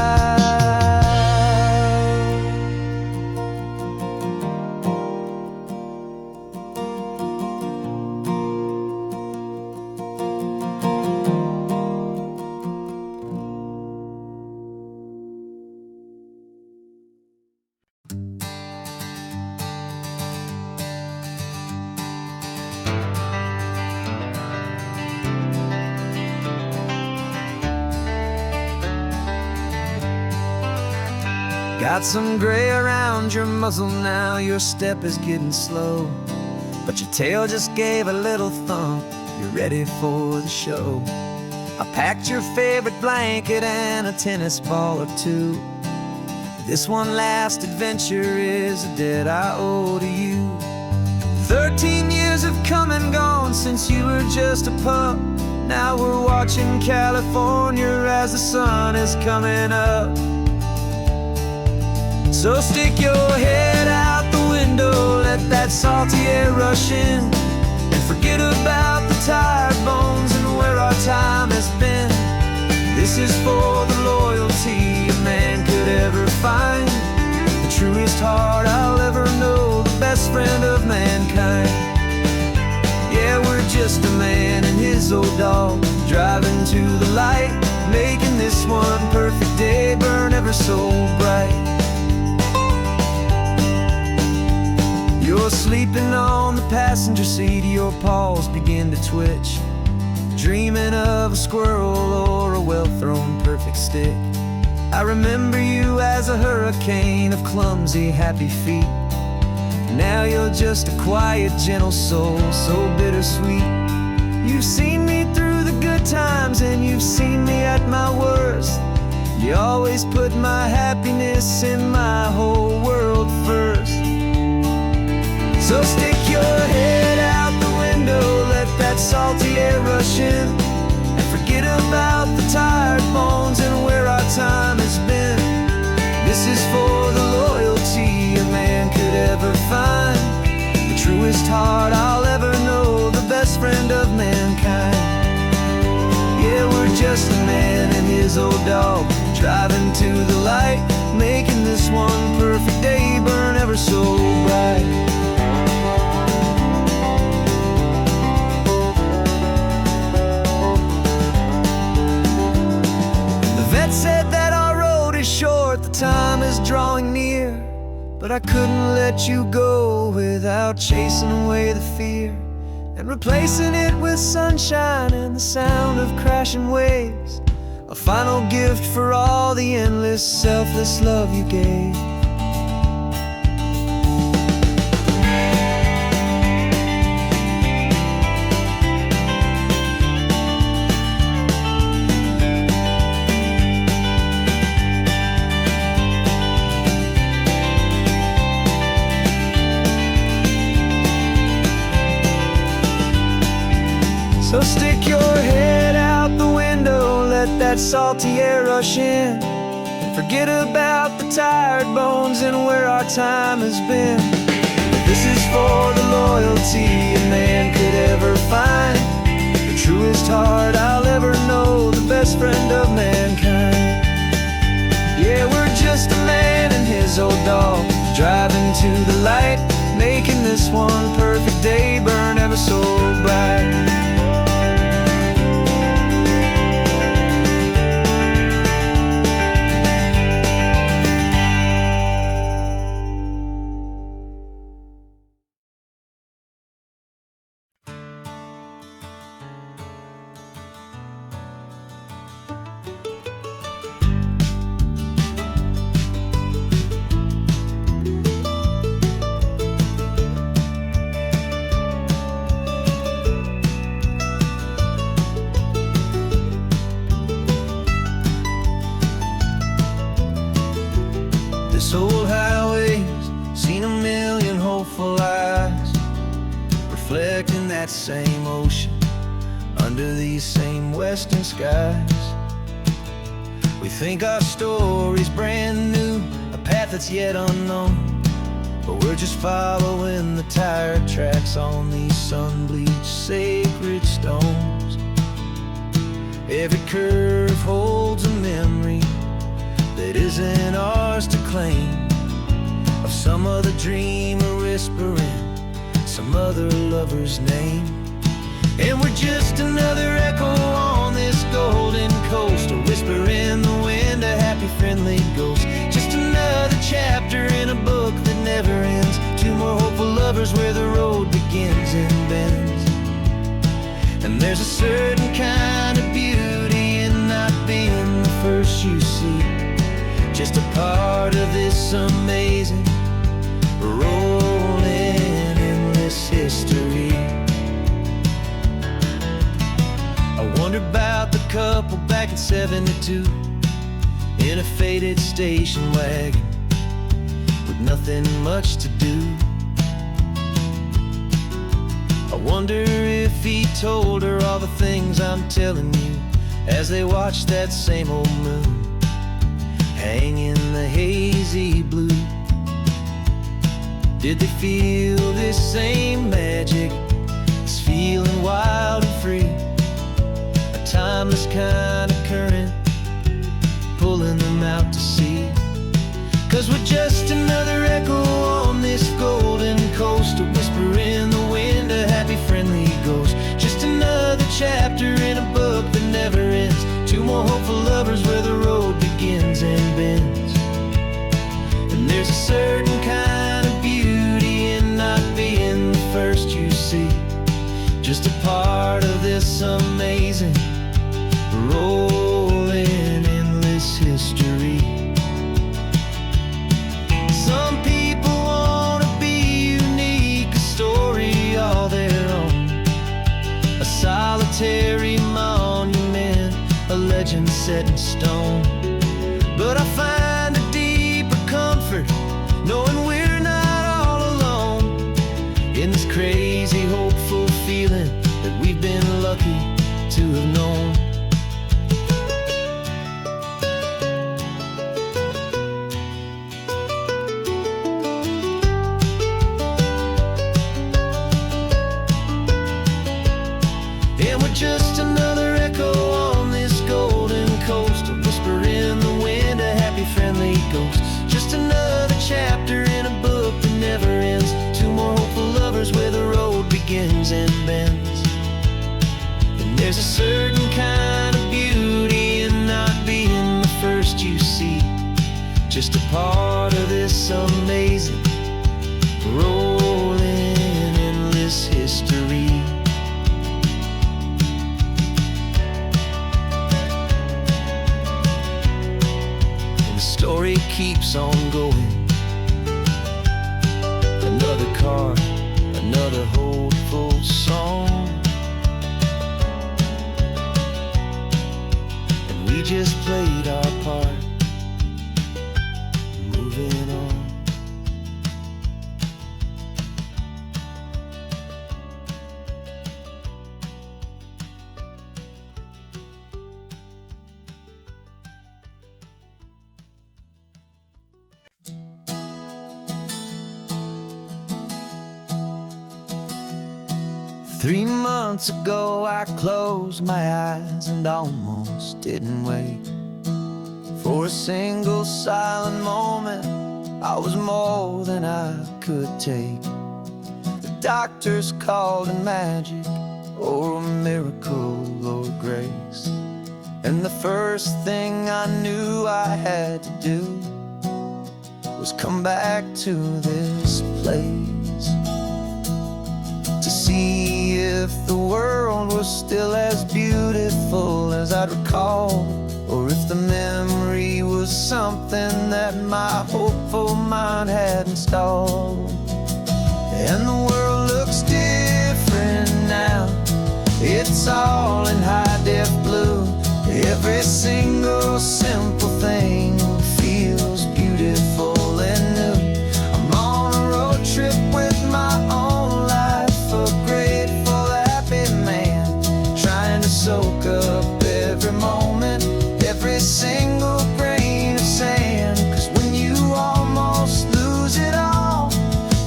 Got some gray around your muzzle now, your step is getting slow, but your tail just gave a little thump, you're ready for the show. I packed your favorite blanket and a tennis ball or two. This one last adventure is a debt I owe to you. 13 years have come and gone since you were just a pup. Now we're watching California as the sun is coming up. So stick your head out the window, let that salty air rush in, and forget about the tired bones and where our time has been. This is for the loyalty a man could ever find, the truest heart I'll ever know, the best friend of mankind. Yeah, we're just a man and his old dog, driving to the light, making this one perfect day burn ever so bright. You're sleeping on the passenger seat, your paws begin to twitch, dreaming of a squirrel or a well-thrown perfect stick. I remember you as a hurricane of clumsy, happy feet. Now you're just a quiet, gentle soul, so bittersweet. You've seen me through the good times and you've seen me at my worst. You always put my happiness in my whole world first. So stick your head out the window, let that salty air rush in, and forget about the tired bones and where our time has been. This is for the loyalty a man could ever find, the truest heart I'll ever know, the best friend of mankind. Yeah, we're just a man and his old dog, driving to the light, making this one perfect day burn ever so bright. Said that our road is short, the time is drawing near, but I couldn't let you go without chasing away the fear and replacing it with sunshine and the sound of crashing waves, a final gift for all the endless, selfless love you gave. So stick your head out the window, let that salty air rush in, and forget about the tired bones and where our time has been. This is for the loyalty a man could ever find, the truest heart I'll ever know, the best friend of mankind. Yeah, we're just a man and his old dog, driving to the light, making this one perfect day burn ever so bright. This old highway's seen a million hopeful eyes, reflecting that same ocean under these same western skies. We think our story's brand new, a path that's yet unknown, but we're just following the tired tracks on these sun-bleached sacred stones. Every curve holds a memory that isn't ours to claim, of some other dreamer whispering some other lover's name. And we're just another echo on this golden coast, a whisper in the wind, a happy friendly ghost. Just another chapter in a book that never ends, two more hopeful lovers where the road begins and bends. And there's a certain kind of beauty in not being the first you see, just a part of this amazing, rolling, endless history. I wonder about the couple back in '72 in a faded station wagon with nothing much to do. I wonder if he told her all the things I'm telling you as they watched that same old moon hang in the hazy blue. Did they feel this same magic, this feeling wild and free, a timeless kind of current pulling them out to sea? 'Cause we're just another echo on this golden coast, a whisper in the wind, a happy friendly ghost. Just another chapter in a book that never ends, two more hopeful lovers where the road begins and bends. And there's a certain kind of beauty in not being the first you see, just a part of this amazing, rolling, endless history. Some people wanna be unique, a story all their own, a solitary monument, a legend set in stone. But I find a deeper comfort knowing we're not all alone in this crazy, hopeful feeling that we've been lucky to have known. And we're just another echo on this golden coast, a whisper in the wind, a happy friendly ghost. Just another chapter in a book that never ends, two more hopeful lovers where the road begins and bends. And there's a certain kind of beauty in not being the first you see, just a part of this amazing, rolling, endless history. Story keeps on going. Another car, another hopeful song, and we just played our part, moving on. Three months ago I closed my eyes and almost didn't wake. For a single silent moment I was more than I could take. The doctors called it magic, or a miracle, or grace. And the first thing I knew I had to do was come back to this place, to see if the world was still as beautiful as I'd recall, or if the memory was something that my hopeful mind had installed. And the world looks different now, it's all in high-def blue. Every single simple thing feels beautiful and new. I'm on a road trip with my own life, a grateful, happy man, trying to soak up every moment, every single grain of sand. 'Cause when you almost lose it all,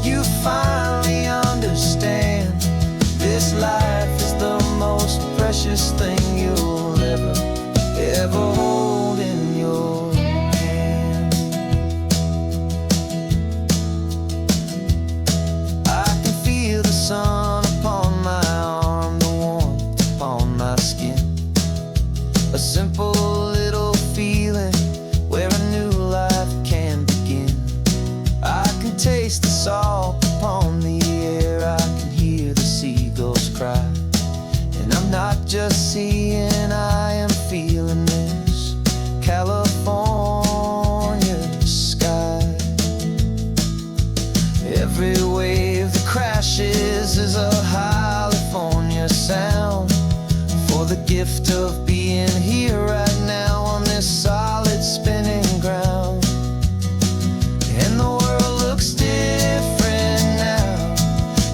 you finally understand this life is the most precious thing you'll ever hold in your hand. I can feel the sun upon my arm, the warmth upon my skin, a simple little feeling where a new life can begin. I can taste the salt upon the air, I can hear the seagulls cry, and I'm not just seeing, I am feeling this. California gift of being here right now on this solid spinning ground. And the world looks different now.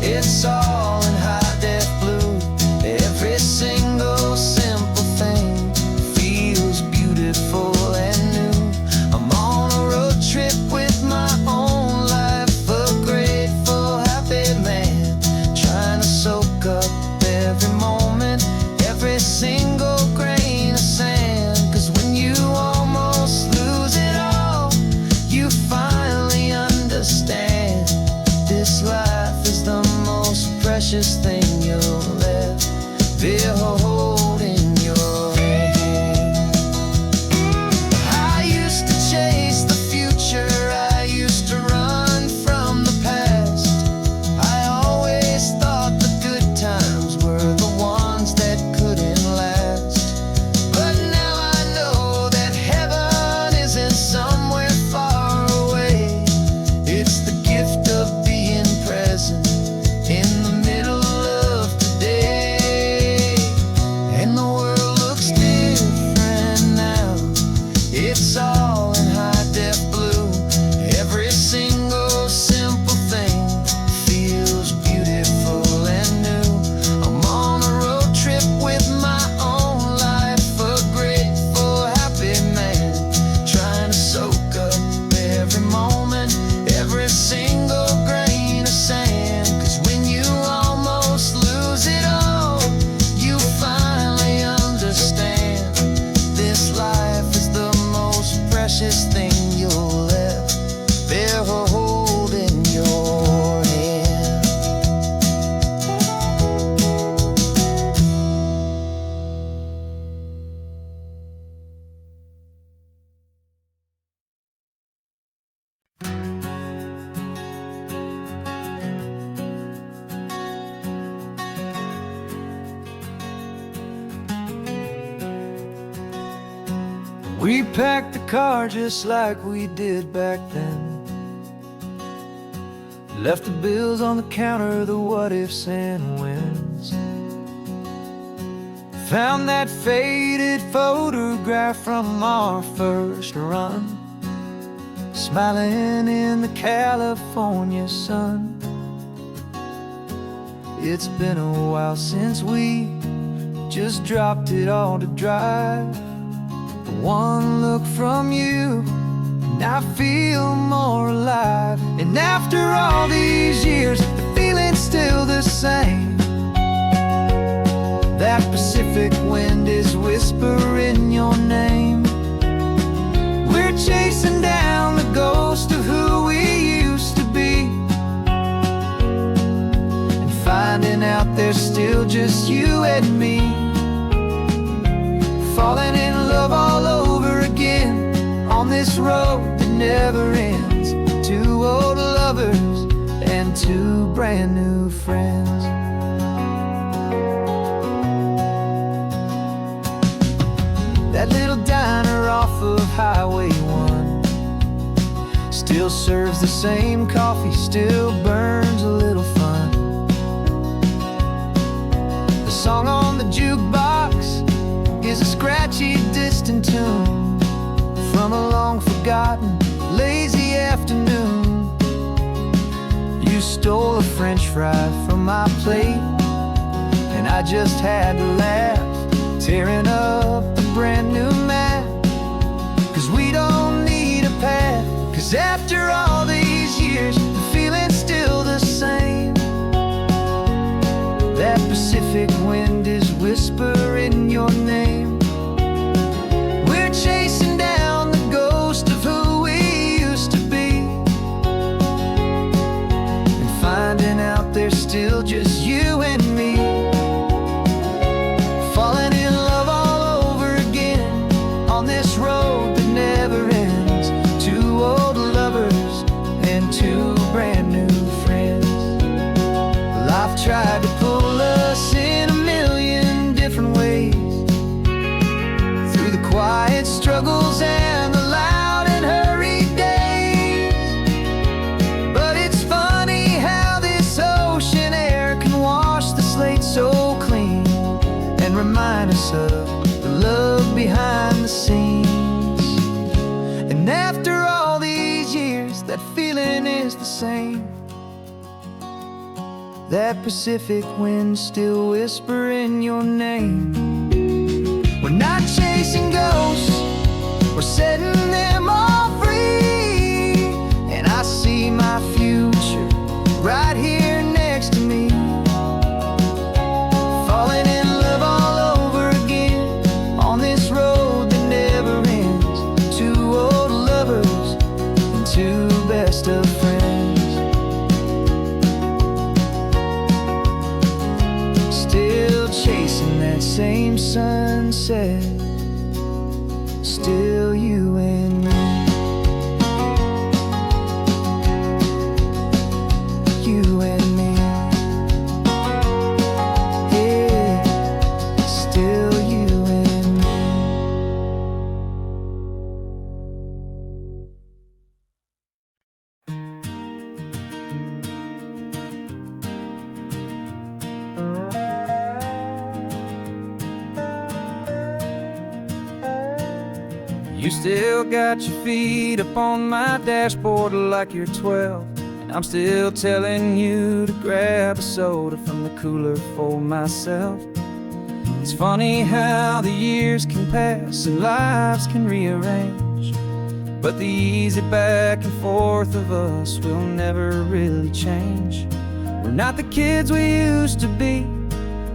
It's all in high def blue. Every single simple thing feels beautiful and new. I'm on a road trip with my own life, a grateful, happy man, trying to soak up every moment, every single grain of sand. 'Cause when you almost lose it all, you finally understand this life is the most precious thing you'll ever hold in your hand. I used to chase the future, I used to run from the past. I always thought the good times were the ones that couldn't last. But now I know that heaven isn't somewhere far away. It's the gift of being present in the middle of today. And the world looks different now. It's all in high def blue. Every single simple thing feels beautiful and new. I'm on a road trip with my own life, a grateful, happy man, trying to soak up every moment, every single grain of sand. 'Cause when you almost lose it all, you finally understand this life is the most precious thing you'll ever hold in your hand. We packed the car just like we did back then. Left the bills on the counter, the what ifs and whens. Found that faded photograph from our first run, smiling in the California sun. It's been a while since we just dropped it all to drive. One look from you and I feel more alive. And after all these years, the feeling's still the same. That Pacific wind is whispering your name. We're chasing down the ghost of who we used to be, and finding out there's still just you and me. Falling in love all over again on this road that never ends. Two old lovers and two brand new friends. That little diner off of Highway 1 still serves the same coffee, still burns a little fun. The song on the jukebox is a scratchy, distant tune from a long-forgotten, lazy afternoon. You stole a French fry from my plate, and I just had to laugh, tearing up a brand new map. 'Cause we don't need a path, 'cause after all these years, the feeling's still the same. That Pacific wind is whispering your name. We're chasing down the ghost of who we used to be, and finding out there's still just you and me. Falling in love all over again on this road that never ends. Two old lovers and two brand new friends. Life tried to pull us in a million different ways. remind us of the love behind the scenes. And after all these years, that feeling is the same. That Pacific wind still whispering your name. We're not chasing ghosts, we're setting them all free. And I see my future right here next to me, falling in love all over again on this road that never ends. Two old lovers and two best of friends, still chasing that same sunset. Still you and me, you and me, yeah, still you and me. You still got your feet up on my dashboard like you're 12, and I'm still telling you to grab a soda from the cooler for myself. It's funny how the years can pass and lives can rearrange, but the easy back and forth of us will never really change. We're not the kids we used to be,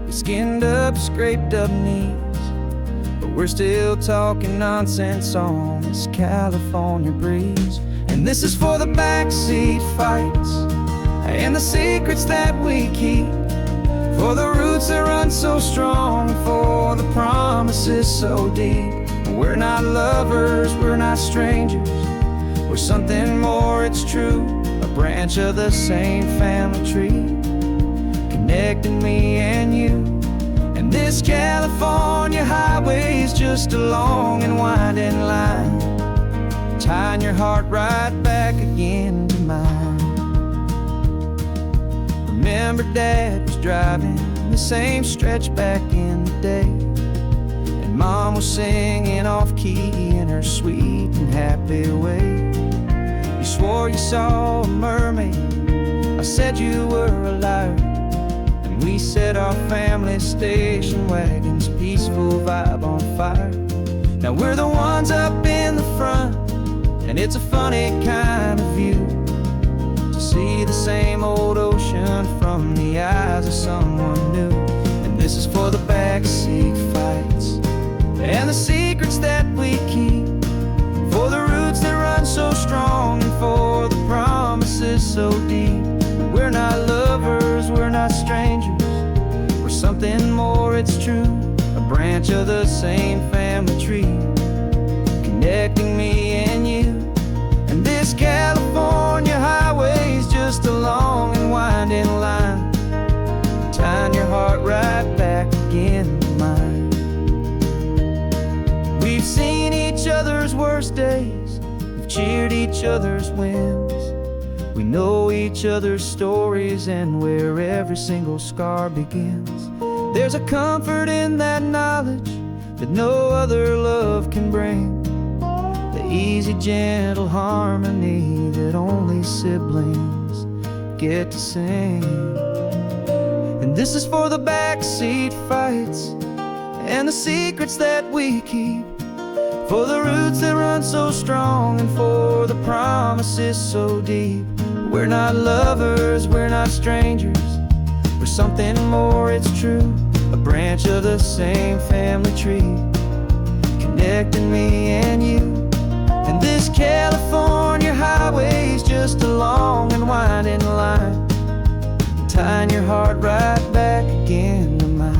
with skinned up, scraped up knees, but we're still talking nonsense on this California breeze. And this is for the backseat fights and the secrets that we keep, for the roots that run so strong, for the promises so deep. We're not lovers, we're not strangers, we're something more, it's true. A branch of the same family tree, connecting me and you. And this California highway is just a long and winding line, tying your heart right back again to mine. Remember Dad was driving the same stretch back in the day, and Mom was singing off-key in her sweet and happy way. You swore you saw a mermaid, I said you were a liar, and we set our family station wagon's peaceful vibe on fire. Now we're the ones up in the front, and it's a funny kind of view to see the same old ocean from the eyes of someone new. And this is for the backseat fights and the secrets that we keep, for the roots that run so strong and for the promises so deep. We're not lovers, we're not strangers, we're something more, it's true. A branch of the same family tree, connecting me and you. And this California highway is just a long and winding line, tying your heart right back again to mine. We've seen each other's worst days, we've cheered each other's wins, we know each other's stories and where every single scar begins. There's a comfort in that knowledge that no other love can bring, the easy, gentle harmony that only siblings get to sing. And this is for the backseat fights and the secrets that we keep, for the roots that run so strong and for the promises so deep. We're not lovers, we're not strangers, we're something more, it's true. A branch of the same family tree, connecting me and you. And this California highway is just a long and winding line, tying your heart right back again to mine.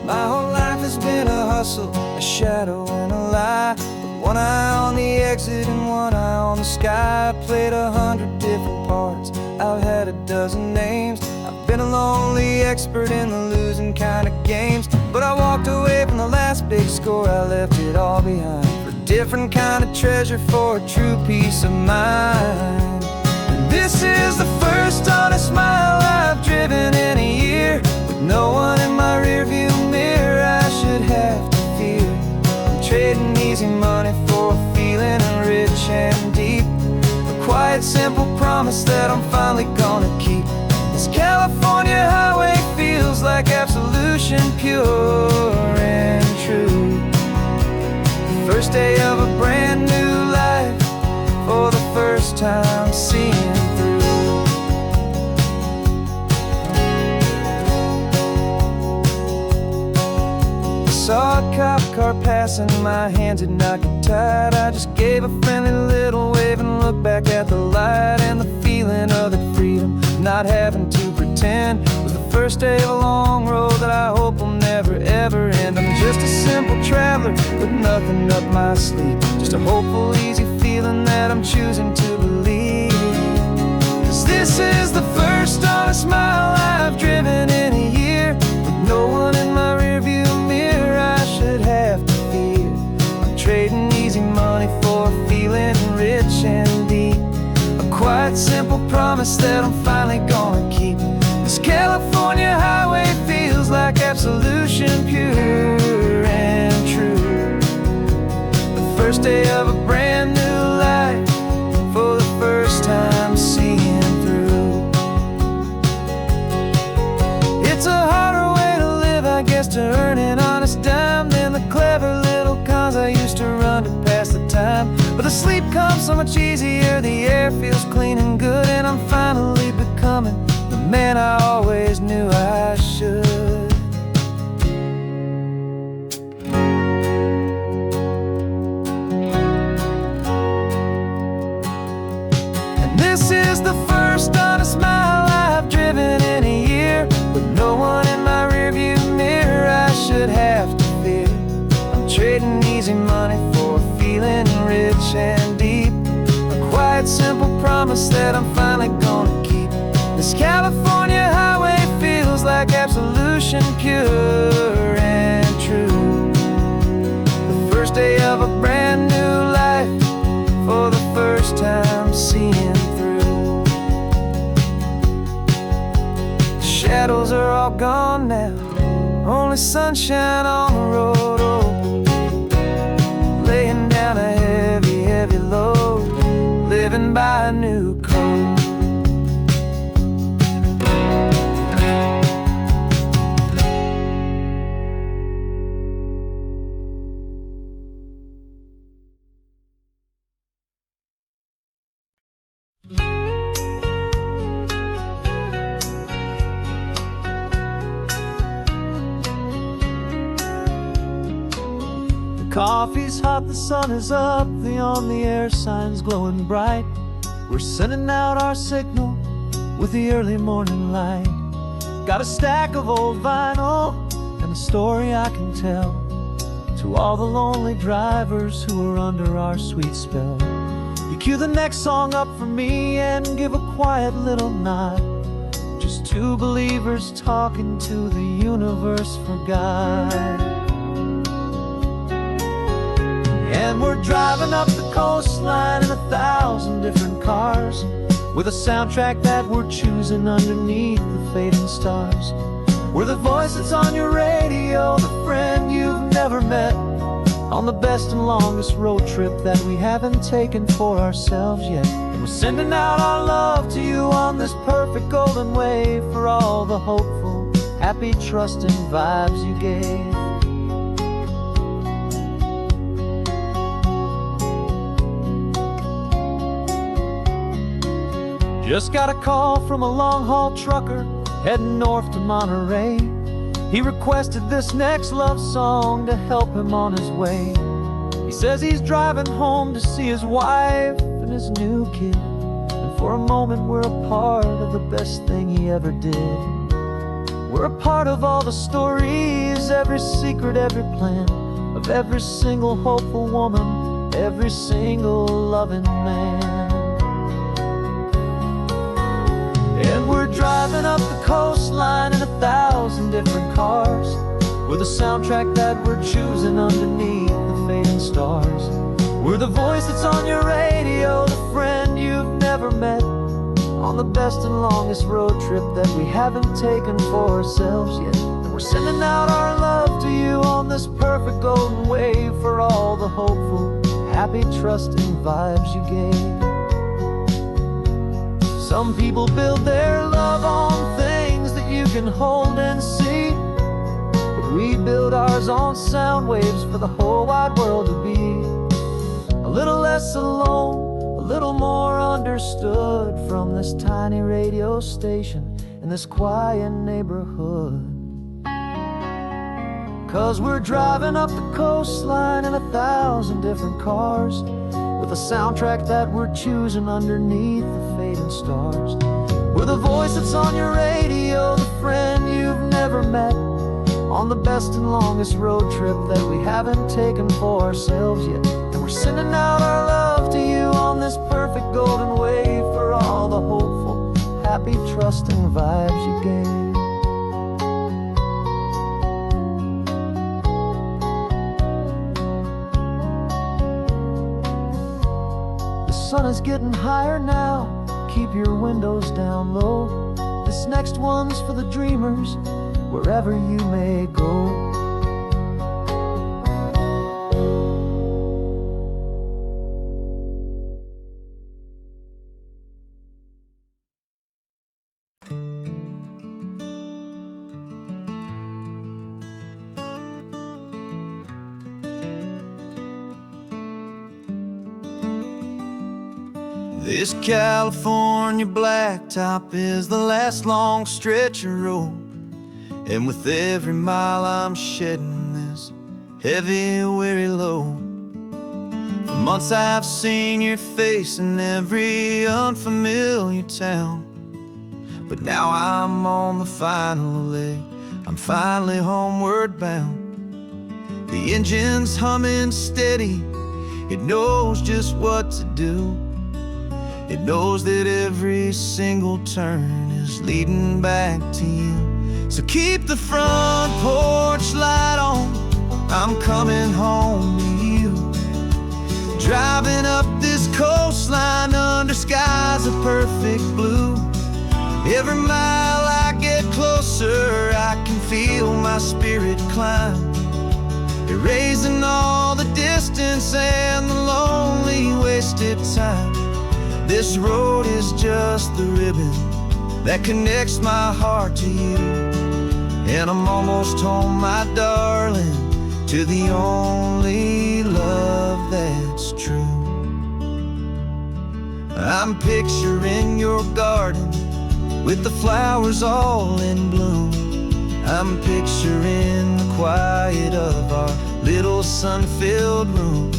My whole life has been a hustle, a shadow and a lie, but One eye on the exit and one eye on the sky. I played 100 different parts, I've had a dozen names. I've been a lonely expert in the losing kind of games. But I walked away from the last big score, I left it all behind for a different kind of treasure, for a true peace of mind. And this is the first honest mile I've driven in a year, with no one in my rearview mirror I should have to fear. I'm trading easy money for a feeling rich and deep, a quiet simple promise that I'm finally gonna keep. This California highway feels like absolution, pure and true. The first day of a brand new life, for the first time seeing through. Saw a cop car passing, my hands had not got tied. I just gave a friendly little wave and looked back at the light. And the feeling of the freedom, not having to pretend, was the first day of a long road that I hope will never ever end. I'm just a simple traveler with nothing up my sleeve, just a hopeful, easy feeling that I'm choosing to believe. 'Cause this is the first honest mile I've driven in a year, with no one in my rearview mirror I should have to fear. I'm trading easy money for a feeling rich and deep, a quiet simple promise that I'm finally gonna keep. This California highway feels like absolution, pure and true. The first day of a brand new life, for the first time seeing through. It's a harder way to live, I guess, to earn an honest dime than the clever little cons I used to run to pass the time. But the sleep comes so much easier, the air feels clean and good, and I'm finally becoming the man I always knew I should. And this is the first honest mile I've driven in a year, with no one in my rearview mirror I should have to fear. I'm trading easy money for a feeling rich and deep, a quiet simple promise that I'm finally gonna keep. This California highway feels like absolution, pure and true. The first day of a brand new life, for the first time seeing through. The shadows are all gone now, only sunshine on the road. Oh, laying down a heavy, heavy load, living by a new code. Coffee's hot, the sun is up, the on the air sign's glowing bright. We're sending out our signal with the early morning light. Got a stack of old vinyl and a story I can tell to all the lonely drivers who are under our sweet spell. You cue the next song up for me and give a quiet little nod, just two believers talking to the universe for God. And we're driving up the coastline in 1,000 different cars, with a soundtrack that we're choosing underneath the fading stars. We're the voice that's on your radio, the friend you've never met, on the best and longest road trip that we haven't taken for ourselves yet. And we're sending out our love to you on this perfect golden wave, for all the hopeful, happy, trusting vibes you gave. Just got a call from a long-haul trucker heading north to Monterey. He requested this next love song to help him on his way. He says he's driving home to see his wife and his new kid, and for a moment we're a part of the best thing he ever did. We're a part of all the stories, every secret, every plan, of every single hopeful woman every single loving man. And we're driving up the coastline in 1,000 different cars. We're the soundtrack that we're choosing underneath the fading stars. We're the voice that's on your radio, the friend you've never met, on the best and longest road trip that we haven't taken for ourselves yet. And we're sending out our love to you on this perfect golden wave for all the hopeful, happy, trusting vibes you gave. Some people build their love on things that you can hold and see, but we build ours on sound waves for the whole wide world to be a little less alone, a little more understood from this tiny radio station in this quiet neighborhood. 'Cause we're driving up the coastline in 1,000 different cars, with a soundtrack that we're choosing underneath the fading stars. We're the voice that's on your radio, the friend you've never met, on the best and longest road trip that we haven't taken for ourselves yet. And we're sending out our love to you on this perfect golden wave for all the hopeful, happy, trusting vibes you gave. The sun is getting higher now, keep your windows down low. This next one's for the dreamers, wherever you may go. This California blacktop is the last long stretch of road, and with every mile I'm shedding this heavy, weary load. For months I've seen your face in every unfamiliar town, but now I'm on the final leg, I'm finally homeward bound. The engine's humming steady, it knows just what to do. It knows that every single turn is leading back to you. So keep the front porch light on, I'm coming home to you. Driving up this coastline under skies of perfect blue. Every mile I get closer, I can feel my spirit climb, erasing all the distance and the lonely wasted time. This road is just the ribbon that connects my heart to you, and I'm almost home, my darling, to the only love that's true. I'm picturing your garden with the flowers all in bloom. I'm picturing the quiet of our little sun-filled room.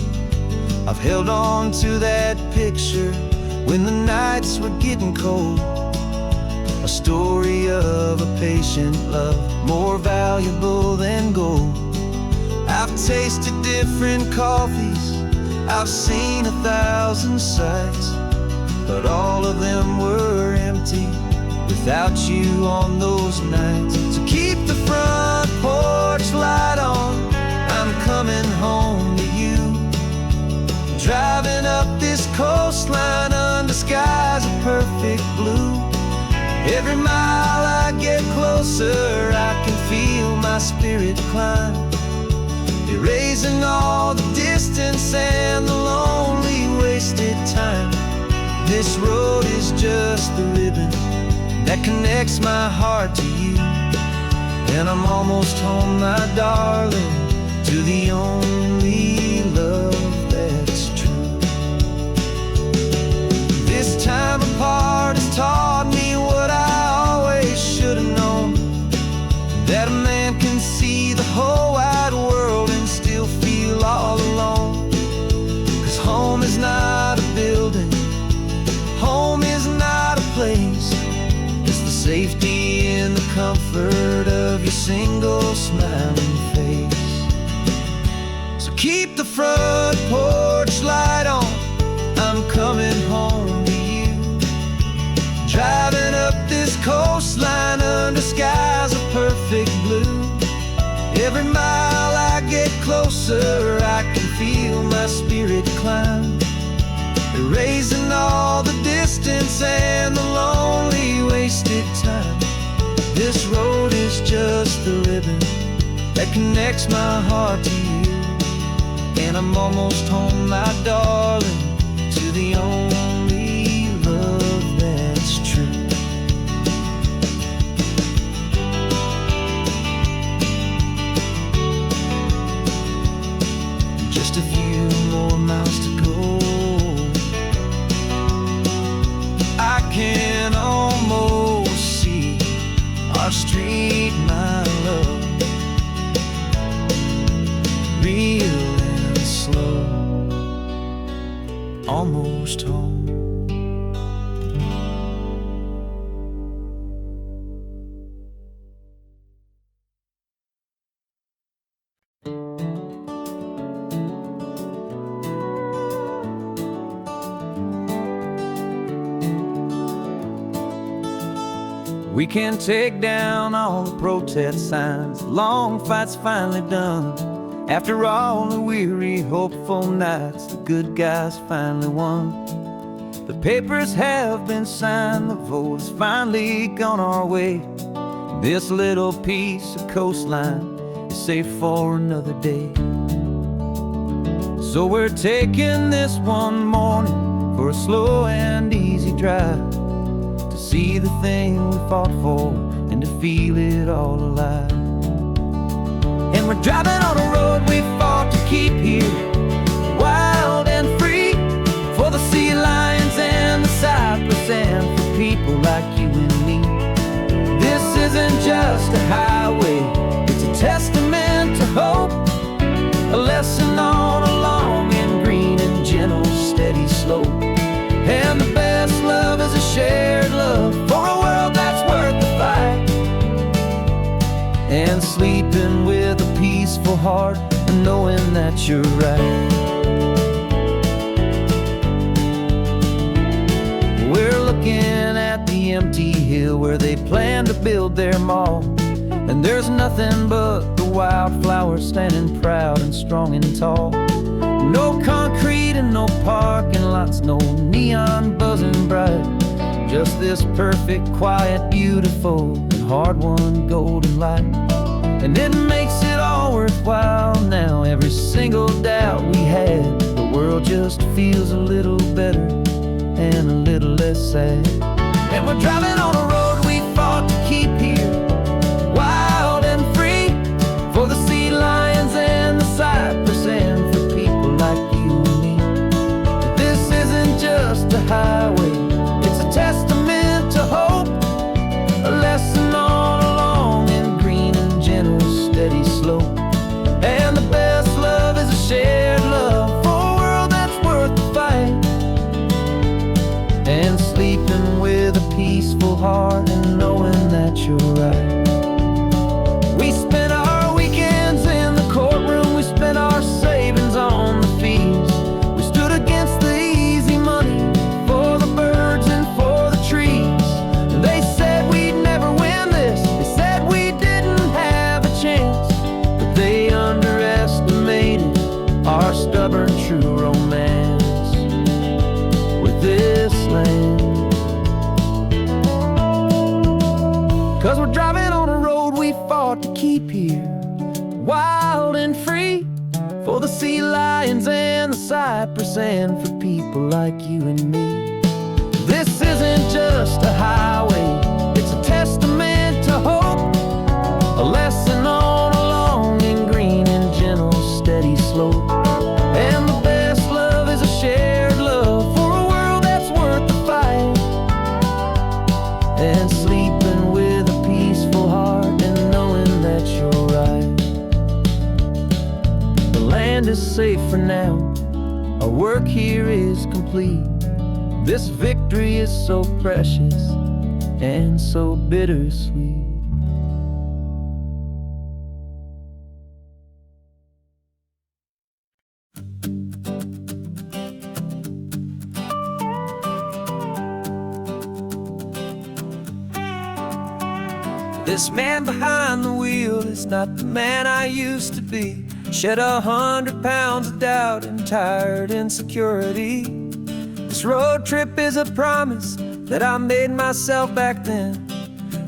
I've held on to that picture when the nights were getting cold, a story of a patient love more valuable than gold. I've tasted different coffees, I've seen 1,000 sights, but all of them were empty without you on those nights. So keep the front porch light on, I'm coming home to you. Driving up this coastline under skies of perfect blue. Every mile I get closer, I can feel my spirit climb, erasing all the distance and the lonely wasted time. This road is just the ribbon that connects my heart to you, and I'm almost home, my darling, to the only love that's true. This time apart has taught me what I always should have known, that a man can see the whole wide world and still feel all alone. 'Cause home is not a building, home is not a place, it's the safety and the comfort of your single smiling face. So keep the front porch light closer, I can feel my spirit climb, erasing all the distance and the lonely wasted time. This road is just the ribbon that connects my heart to you, and I'm almost home, my darling, to the only love that's true. Just a few more miles to go, I can almost see our street, my love, real and slow, almost home. We can take down all the protest signs, long fights finally done. After all the weary, hopeful nights, the good guys finally won. The papers have been signed, the vote has finally gone our way. This little piece of coastline is safe for another day. So we're taking this one morning for a slow and easy drive, to see the thing we fought for and to feel it all alive. And we're driving on a road we fought to keep here, wild and free, for the sea lions and the cypress and for people like you and me. This isn't just a highway, it's a testament to hope, a lesson on a long and green and gentle steady slope. And the best love is a shared love for a world that's worth the fight, and sleeping with a peaceful heart and knowing that you're right. We're looking at the empty hill where they plan to build their mall, and there's nothing but the wildflowers standing proud and strong and tall. No concrete and no parking lots, no neon buzzing bright, just this perfect, quiet, beautiful, and hard-won golden light. And it makes it all worthwhile now, every single doubt we had. The world just feels a little better and a little less sad. And we're driving on a road we fought to keep here, wild and free, for the sea lions and the cypress and for people like you and me. This isn't just a highway, it's a testament to hope, a lesson on a long and green and gentle steady slope. And the best love is a shared love for a world that's worth the fight, and sleeping with a peaceful heart and knowing that you're right. We spent our weekends in the courtroom, we spent our savings on the fees. We stood against the easy money for the birds and for the trees. They said we'd never win this, they said we didn't have a chance, but they underestimated our stubborn true romance with this land. 'Cause we're driving on a road we fought to keep here, wild and free, for the sea lions and the cypress and for people like you and me. This isn't just a highway, it's a testament to hope, a lesson on a long and green and gentle steady slope. And the best love is a shared love for a world that's worth the fight, and sleeping with a peaceful heart and knowing that you're right. The land is safe for now, our work here is complete. This victory is so precious and so bittersweet. This man behind the wheel is not the man I used to be. Shed 100 pounds of doubt and tired insecurity. This road trip is a promise that I made myself back then,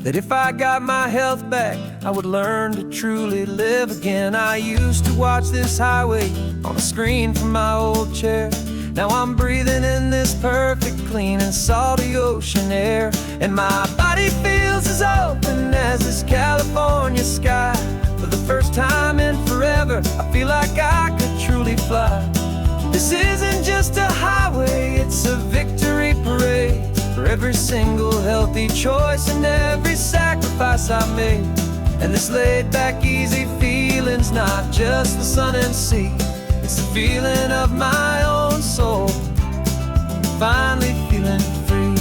that if I got my health back, I would learn to truly live again. I used to watch this highway on a screen from my old chair. Now I'm breathing in this perfect, clean and salty ocean air. And my body feels as open as this California sky. For the first time in forever, I feel like I could truly fly. This isn't just a highway, it's a victory parade. For every single healthy choice and every sacrifice I made. And this laid back, easy feeling's not just the sun and sea. It's the feeling of my own soul, finally feeling free.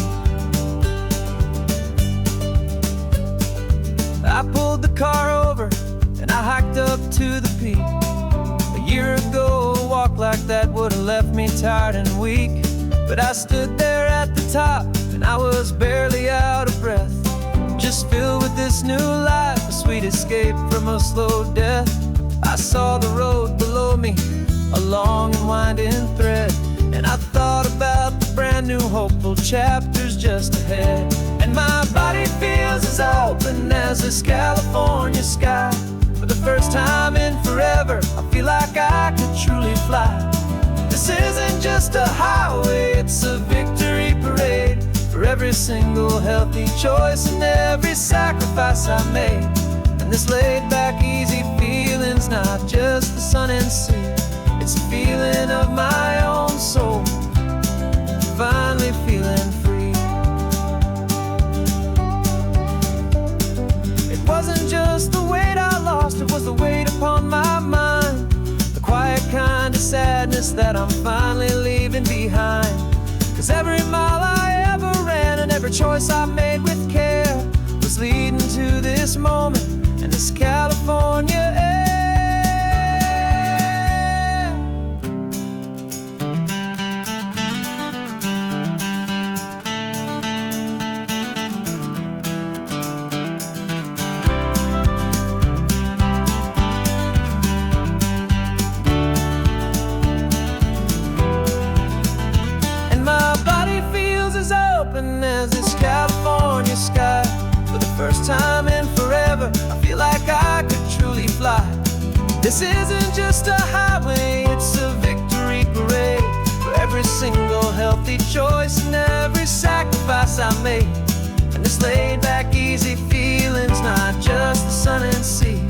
I pulled the car over and I hiked up to the peak. A year ago, a walk like that would have left me tired and weak. But I stood there at the top and I was barely out of breath, just filled with this new life, a sweet escape from a slow death. I saw the road below me, a long and winding thread, and I thought about the brand new hopeful chapters just ahead. And my body feels as open as this California sky. For the first time in forever, I feel like I could truly fly. This isn't just a highway, it's a victory parade. For every single healthy choice and every sacrifice I made. And this laid back, easy feeling's not just the sun and sea. It's a feeling of my own soul, finally feeling free. It wasn't just the weight I lost, it was the weight upon my mind. The quiet kind of sadness that I'm finally leaving behind. 'Cause every mile I ever ran and every choice I made with care was leading to this moment and this California air. As this California sky. For the first time in forever, I feel like I could truly fly. This isn't just a highway, it's a victory parade. For every single healthy choice and every sacrifice I made. And this laid back, easy feeling's not just the sun and sea.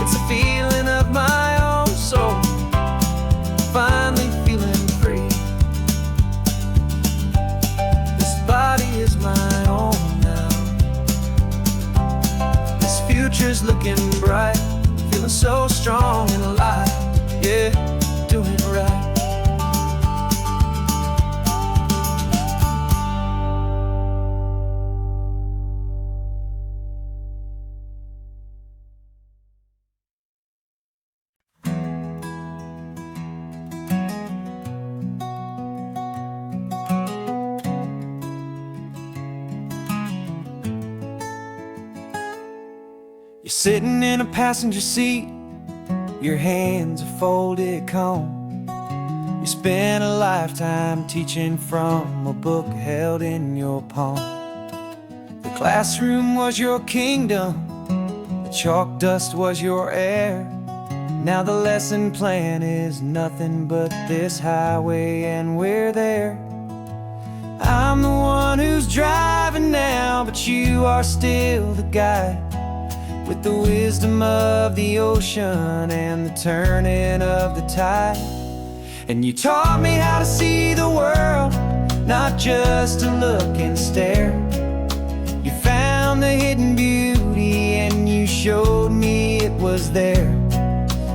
It's a feeling of my own soul, finally feeling free. Body is my own now. This future's looking bright, feeling so strong and alive. Yeah, doing it right. You're sitting in a passenger seat, your hands are folded calm. You spent a lifetime teaching from a book held in your palm. The classroom was your kingdom, the chalk dust was your air. Now the lesson plan is nothing but this highway and we're there. I'm the one who's driving now, but you are still the guide. With the wisdom of the ocean and the turning of the tide. And you taught me how to see the world, not just to look and stare. You found the hidden beauty and you showed me it was there.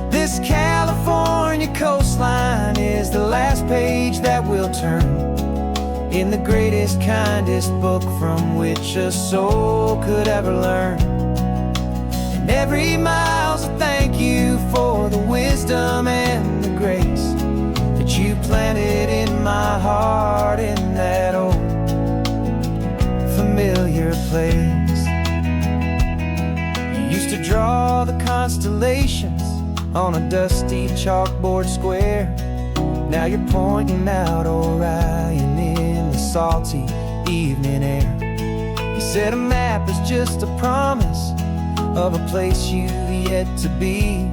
This California coastline is the last page that we'll turn in the greatest, kindest book from which a soul could ever learn. Every mile's a thank you for the wisdom and the grace that you planted in my heart in that old familiar place. You used to draw the constellations on a dusty chalkboard square. Now you're pointing out Orion in the salty evening air. You said a map is just a promise of a place you've yet to be,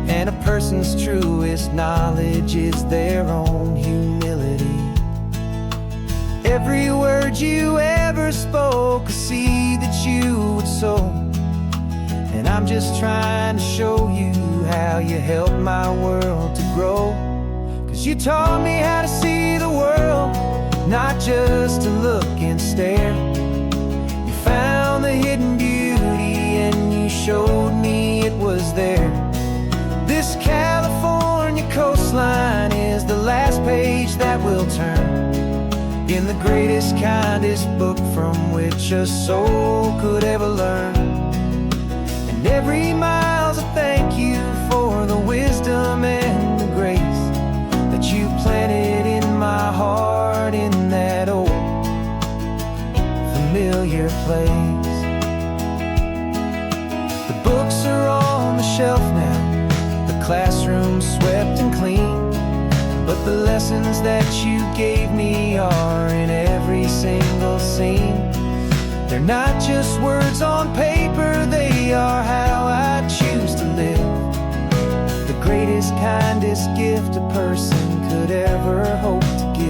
and a person's truest knowledge is their own humility. Every word you ever spoke, a seed that you would sow, and I'm just trying to show you how you helped my world to grow. 'Cause you taught me how to see the world, not just to look and stare. You found the hidden beauty and you showed me it was there. This California coastline is the last page that we'll turn in the greatest, kindest book from which a soul could ever learn. And every mile's a thank you for the wisdom and the grace that you planted in my heart in that old familiar place. The books are on the shelf now, the classroom swept and clean, but the lessons that you gave me are in every single scene. They're not just words on paper, they are how I choose to live. The greatest, kindest gift a person could ever hope to give.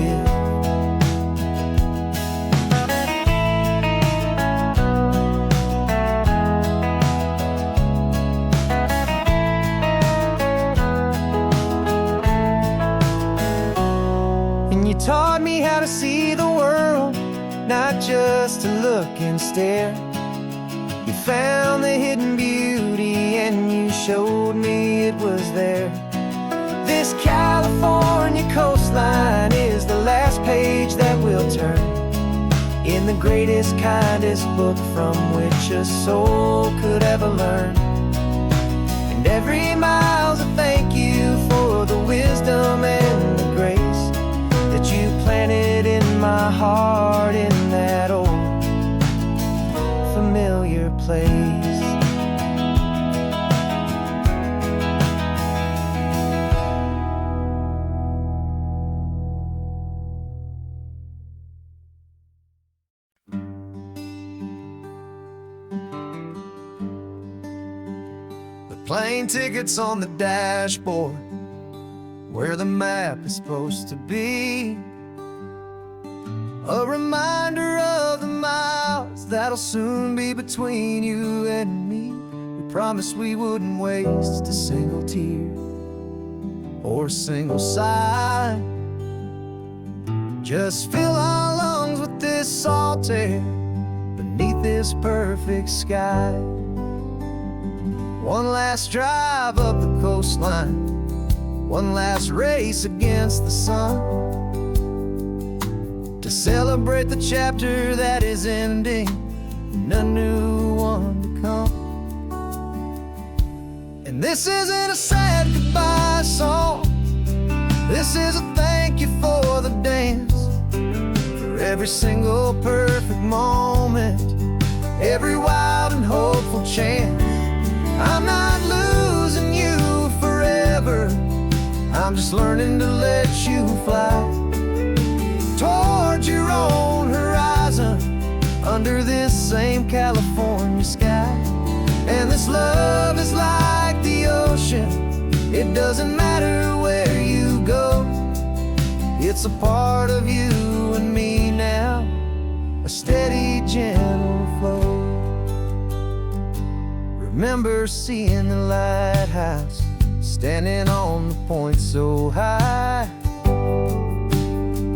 You taught me how to see the world, not just to look and stare. You found the hidden beauty and you showed me it was there. This California coastline is the last page that we'll turn in the greatest, kindest book from which a soul could ever learn. And every mile's a thank you for the wisdom and the grace that you planted in my heart in that old familiar place. The plane tickets on the dashboard, where the map is supposed to be, a reminder of the miles that'll soon be between you and me. We promised we wouldn't waste a single tear or a single sigh. Just fill our lungs with this salt air beneath this perfect sky. One last drive up the coastline, one last race against the sun, to celebrate the chapter that is ending and a new one to come. And this isn't a sad goodbye song, this is a thank you for the dance, for every single perfect moment, every wild and hopeful chance. I'm not losing you forever, I'm just learning to let you fly towards your own horizon under this same California sky. And this love is like the ocean, it doesn't matter where you go, it's a part of you and me now, a steady, gentle flow. Remember seeing the lighthouse, standing on the point so high, a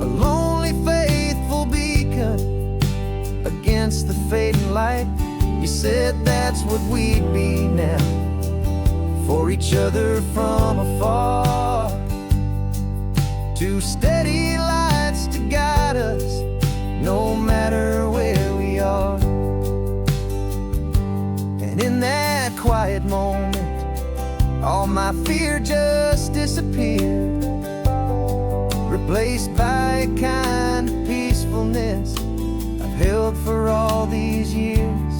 lonely, faithful beacon against the fading light. You said that's what we'd be now, for each other from afar. Two steady lights to guide us, no matter where we are. And in that quiet moment, all my fear just disappeared, replaced by a kind of peacefulness I've held for all these years.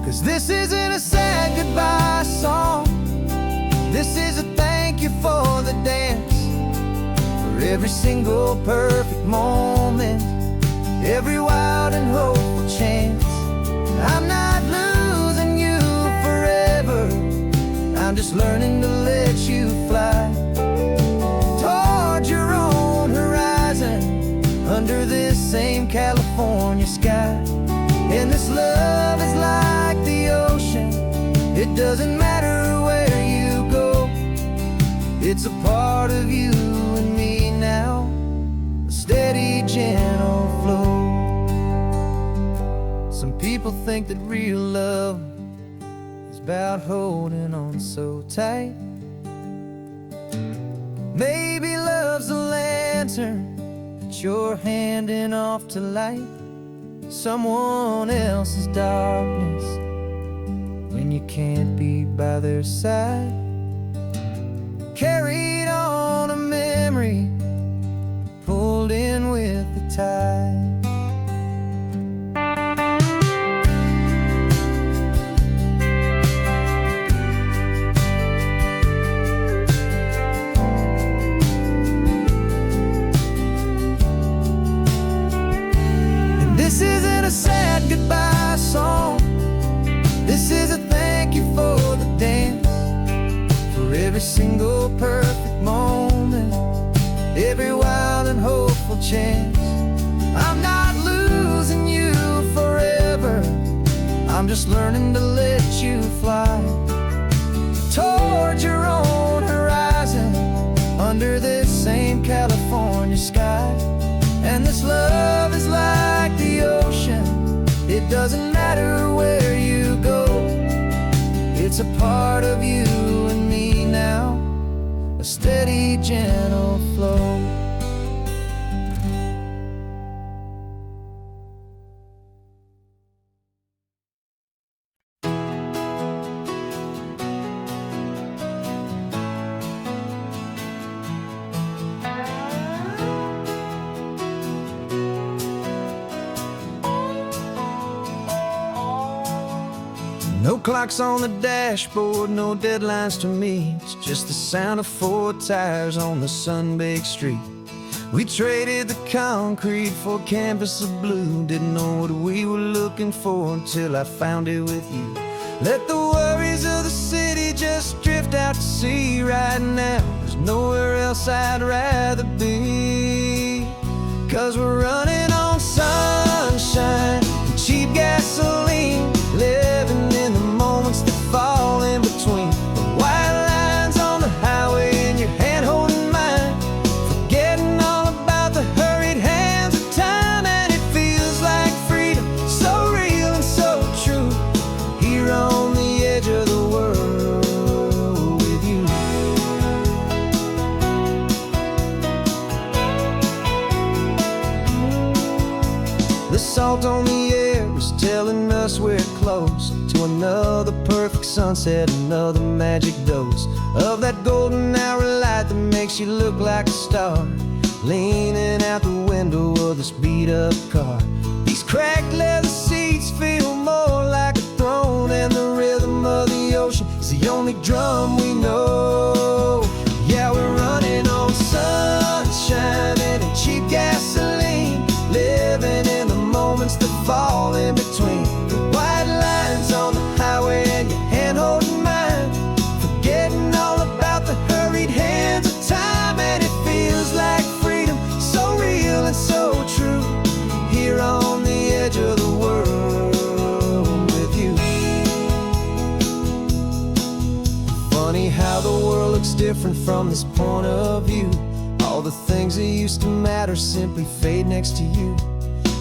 'Cause this isn't a sad goodbye song, This is a thank you for the dance, for every single perfect moment, every wild and hopeful chance. I'm not losing you forever, I'm just learning to let you fly towards your own horizon, under this same California sky. And this love is like the ocean, it doesn't matter where you go, it's a part of you and me now, a steady, gentle flow. Some people think that real love is about holding on so tight. Maybe love's a lantern that you're handing off to light someone else's darkness when you can't be by their side. Carried on a memory, pulled in with the tide. This isn't a sad goodbye song, this is a thank you for the dance, for every single perfect moment, every wild and hopeful chance. I'm not losing you forever, I'm just learning to let you fly towards your own horizon, under this same California sky. And this love is like the ocean, it doesn't matter where you go, it's a part of you and me now, a steady, gentle flow. No clocks on the dashboard, no deadlines to meet, it's just the sound of 4 tires on the sun-baked street. We traded the concrete for a canvas of blue, didn't know what we were looking for until I found it with you. Let the worries of the city just drift out to sea right now, there's nowhere else I'd rather be. 'Cause we're running on sunshine and cheap gasoline, living in the moments that fall in between the white lines on the highway and your hand holding mine, forgetting all about the hurried hands of time. And it feels like freedom, so real and so true, here on the edge of the world with you. The salt on the air is telling us we're close to another perfect sunset, another magic dose of that golden hour light that makes you look like a star, leaning out the window of this beat-up car. These cracked leather seats feel more like a throne, and the rhythm of the ocean is the only drum we know. Yeah, we're running on sunshine and cheap gasoline, living in the moments that fall in between the white lines on the highway and your hand holding mine, forgetting all about the hurried hands of time. And it feels like freedom, so real and so true, here on the edge of the world with you. Funny how the world looks different from this point of view, all the things that used to matter simply fade next to you.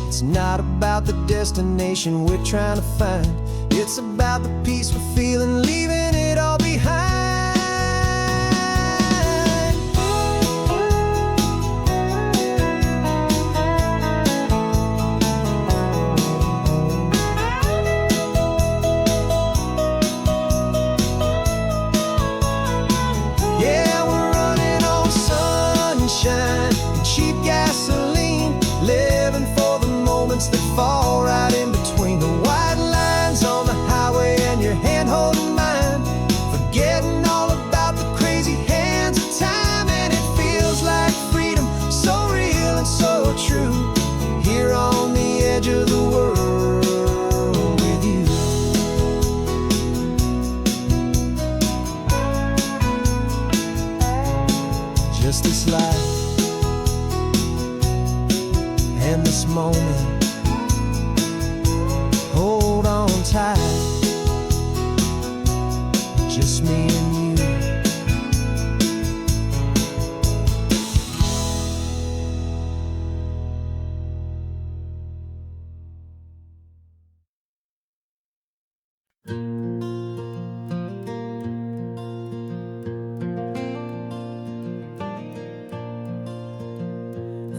It's not about the destination we're trying to find, it's about the peace we're feeling, leaving it all behind. Yeah, we're running on sunshine and cheap gasoline, living for the moments that fall right in between the white lines on the highway and your hand holding mine, this moment. Hold on tight, just me and you.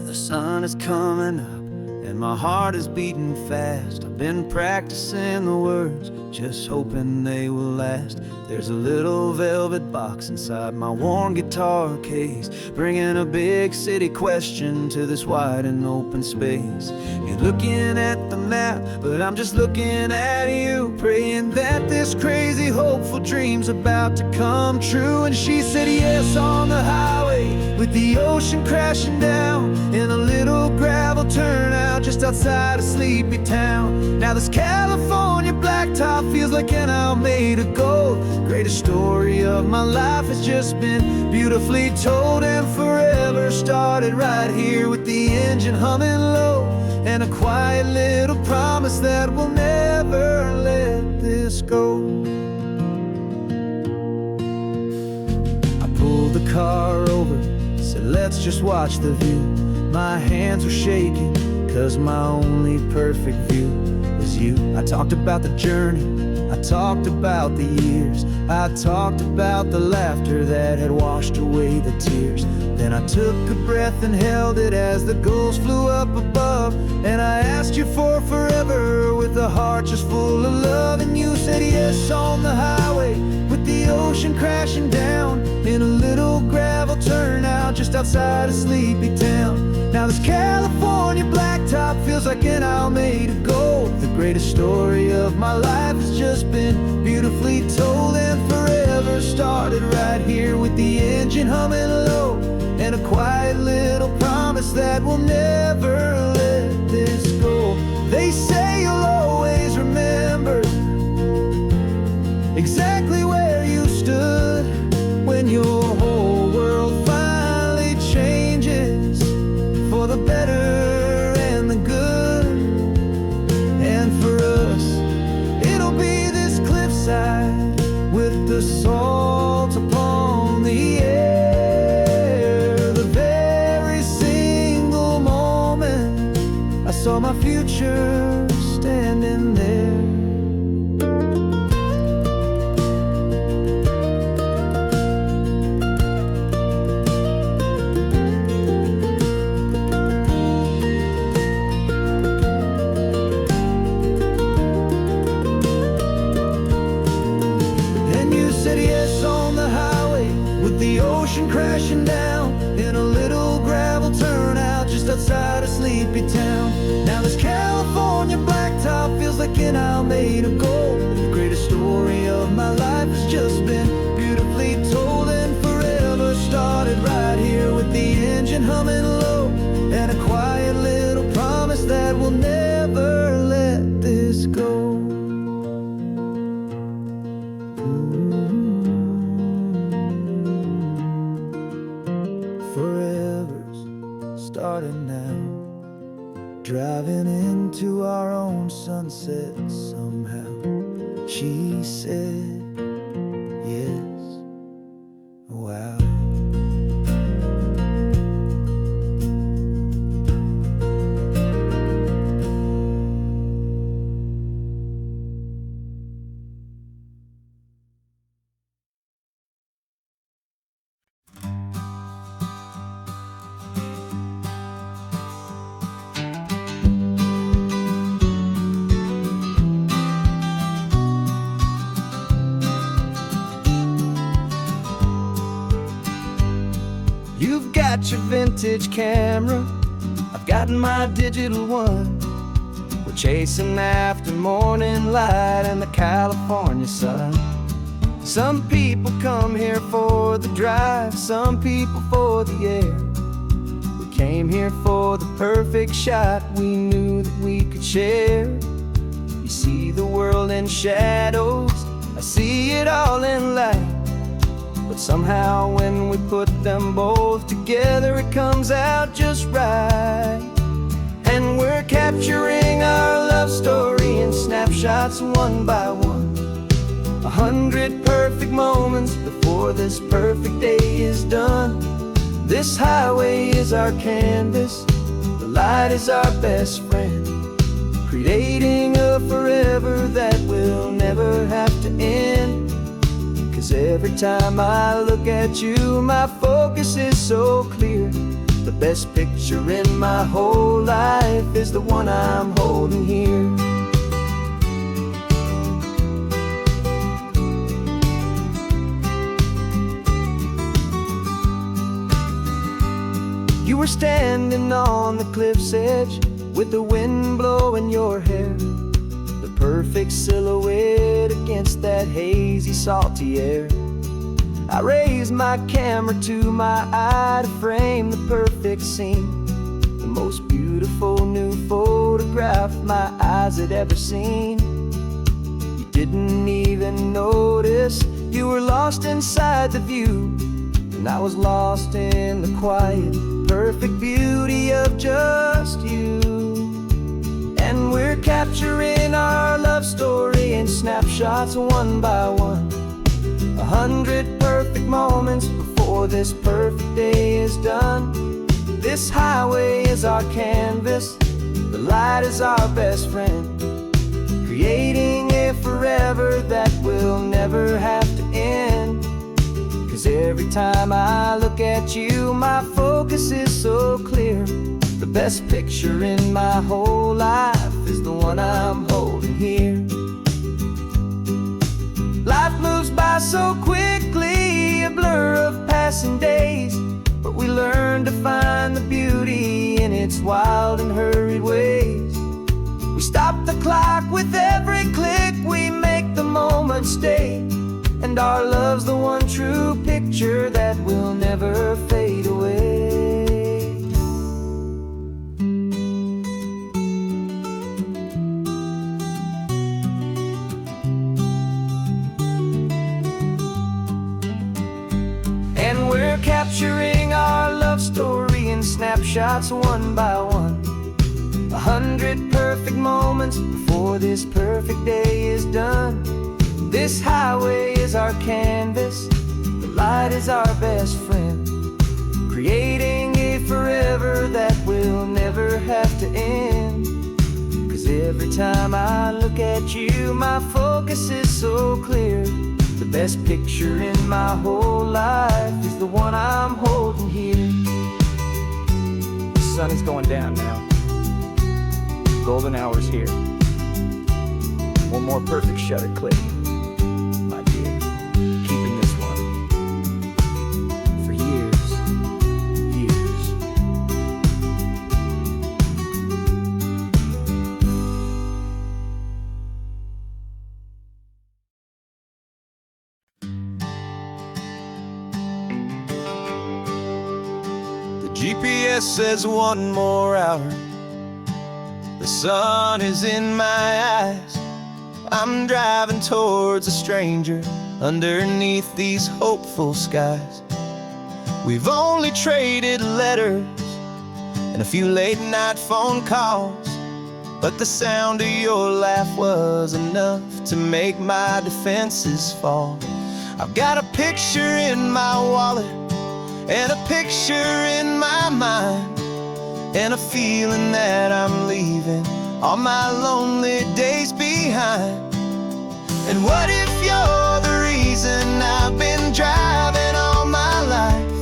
The sun is coming up and my heart is beating fast. I've been practicing the words, just hoping they will last. There's a little velvet box inside my worn guitar case, bringing a big city question to this wide and open space. You're looking at the map, but I'm just looking at you, praying that this crazy hopeful dream's about to come true. And she said yes on the highway, with the ocean crashing down, in a little gravel turnout just outside a sleepy town. Now this California blacktop feels like an owl made of gold. Greatest story of my life has just been beautifully told, and forever started right here with the engine humming low, and a quiet little promise that we'll never let this go. I pulled the car over, said let's just watch the view. My hands were shaking, cause my only perfect view was you. I talked about the journey, I talked about the years, I talked about the laughter that had washed away the tears. Then I took a breath and held it as the gulls flew up above, and I asked you for forever with a heart just full of love. And you said yes on the highway, with the ocean crashing down, in a little gravel turnout just outside a sleepy town. Now this California blacktop feels like an owl made of gold. The greatest story of my life has just been beautifully told, and forever started right here with the engine humming low, and a quiet little promise that we'll never let this go. They say you'll always remember exactly where you stood when your whole world finally changes for the better and the good. And for us, it'll be this cliffside with the salt upon the air. The very single moment I saw my future standing there. The ocean crashing down, in a little gravel turnout just outside a sleepy town. Now this California blacktop feels like an owl made of gold. The greatest story of my life has just been beautifully told, and forever started right here with the engine humming low, and a quiet little promise that we'll never let this go. Starting now, driving into our own sunset somehow. She said yes, wow. You've got your vintage camera, I've got my digital one. We're chasing after morning light and the California sun. Some people come here for the drive, some people for the air. We came here for the perfect shot we knew that we could share. You see the world in shadows, I see it all in light. But somehow when we put them both together, it comes out just right. And we're capturing our love story in snapshots one by one. 100 perfect moments before this perfect day is done. This highway is our canvas, the light is our best friend, creating a forever that will never have to end. 'Cause every time I look at you, my focus is so clear. The best picture in my whole life is the one I'm holding here. You were standing on the cliff's edge with the wind blowing your hair, the perfect silhouette against that hazy, salty air. I raised my camera to my eye to frame the perfect scene, the most beautiful new photograph my eyes had ever seen. You didn't even notice you were lost inside the view, and I was lost in the quiet, perfect beauty of just you. And we're capturing our love story in snapshots one by one. 100 perfect moments before this perfect day is done. This highway is our canvas, the light is our best friend, creating a forever that will never have to end. 'Cause every time I look at you, my focus is so clear. The best picture in my whole life is the one I'm holding here. Life moves by so quickly, a blur of passing days, but we learn to find the beauty in its wild and hurried ways. We stop the clock with every click, we make the moment stay, and our love's the one true picture that will never fade away. And we're capturing our love story in snapshots one by one. 100 perfect moments before this perfect day is done. This highway is our canvas, the light is our best friend, creating a forever that will never have to end. 'Cause every time I look at you, my focus is so clear. The best picture in my whole life is the one I'm holding here. The sun is going down now. Golden hour's here. One more perfect shutter click, my dear, keeping this one for years, years. The GPS says one more hour. The sun is in my eyes. I'm driving towards a stranger underneath these hopeful skies. We've only traded letters and a few late night phone calls, but the sound of your laugh was enough to make my defenses fall. I've got a picture in my wallet and a picture in my mind, and a feeling that I'm leaving all my lonely days behind. And what if you're the reason I've been driving all my life,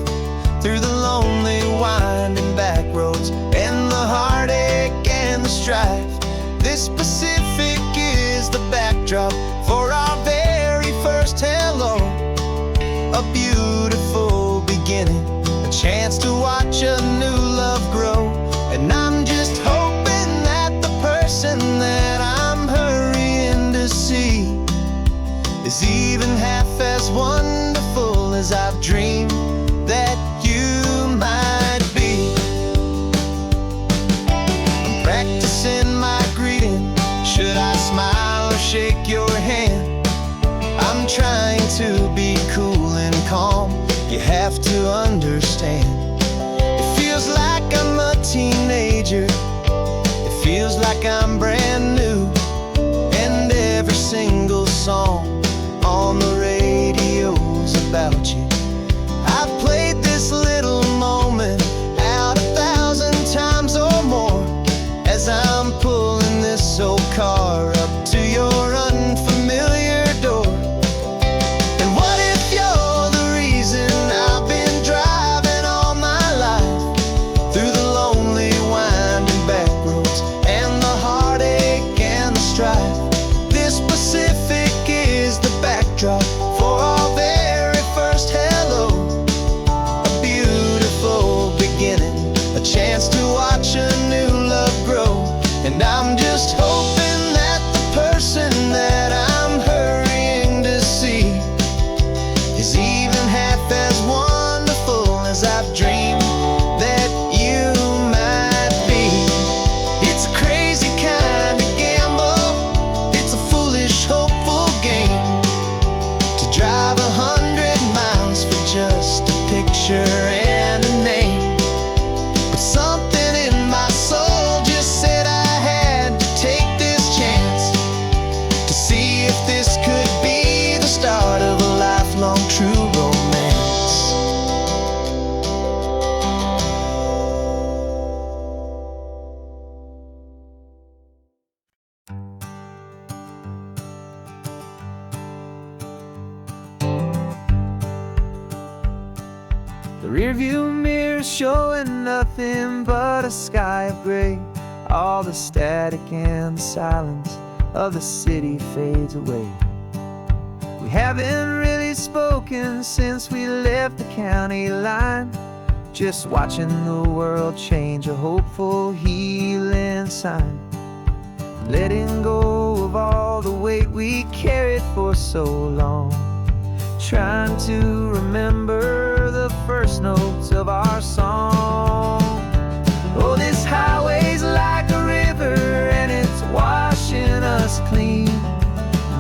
through the lonely winding back roads and the heartache and the strife? This Pacific is the backdrop for our very first hello, a beautiful beginning, a chance to watch a new love grow. And I'm just hoping that the person that I'm hurrying to see is even half as wonderful as I've dreamed that you might be. I'm practicing my greeting. Should I smile or shake your hand? I'm trying to be cool and calm. You have to understand. It feels like I'm a teenager. It feels like And I'm just hoping that the person that I'm hurrying to see is even half as wonderful as I've dreamed that you might be. It's a crazy kind of gamble, it's a foolish, hopeful game, to drive 100 miles for just a picture and a name. But something in my soul just said I had to take this chance, to see if this could be the start of a lifelong true romance. The rearview mirror's showing nothing but a sky of gray. All the static and the silence of the city fades away. We haven't really spoken since we left the county line, just watching the world change, a hopeful healing sign. Letting go of all the weight we carried for so long, trying to remember the first notes of our song. Oh, this highway's like a river and it's washing us clean,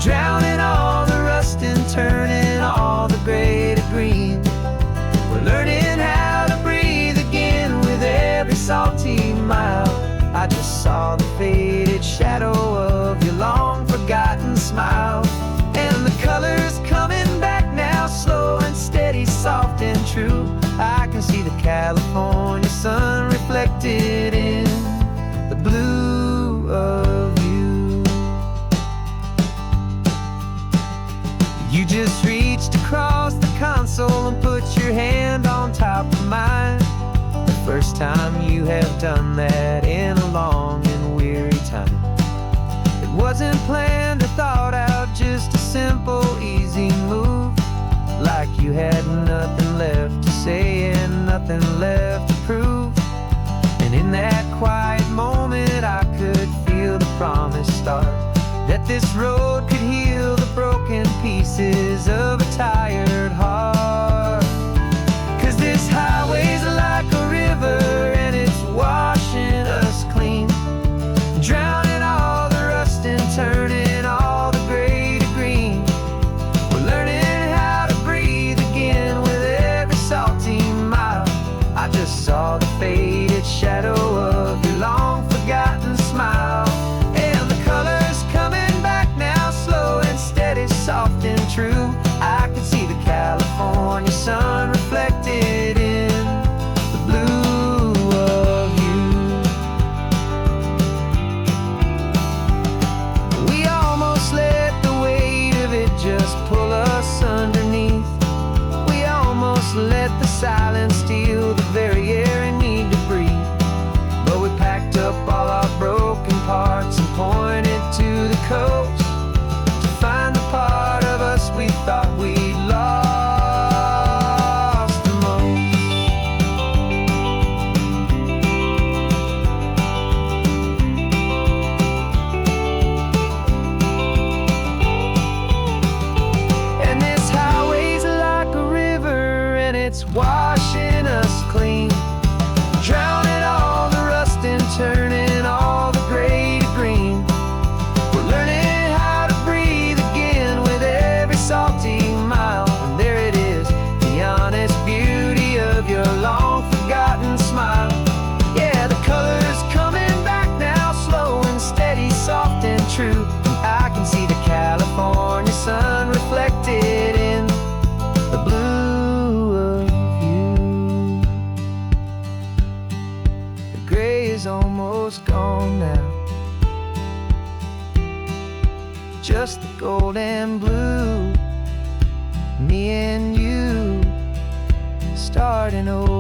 drowning all the rust and turning all the gray to green. We're learning how to breathe again with every salty mile. I just saw the faded shadow of your long forgotten smile, and the colors coming back now, slow and steady, soft and true. I can see the California sun reflected in the blue of you. You just reached across the console and put your hand on top of mine. The first time you have done that in a long and weary time. It wasn't planned or thought out, just a simple, easy move, like you had nothing left to say and nothing left to prove. And in that quiet moment I could feel the promise start, that this road could heal the broken pieces of a tired heart. 'Cause this highway's like a river and it's washing us clean, drowning all the rust and turning all the gray to green. We're learning how to breathe again with every salty mile. I just saw the faded shadow of your long forgotten smile, and the colors coming back now, slow and steady, soft and true. I can see the California sun reflected in the blue of you. We almost let the weight of it just pull us underneath. We almost let the silence steal the very air I need to breathe. But we packed up all our broken parts and pointed to the coast, to find the part of us we thought we'd lost the most. And this highway's like a river and it's washing us clean, drowning all the rust and turning all the gray to green. We're learning how to breathe again with every salty mile. And there it is, the honest beauty of your long forgotten smile. Yeah, the colors coming back now, slow and steady, soft and true. I can see the California sun reflected in the blue of you. The gray is almost gone now, just the gold and blue. Me and you starting over.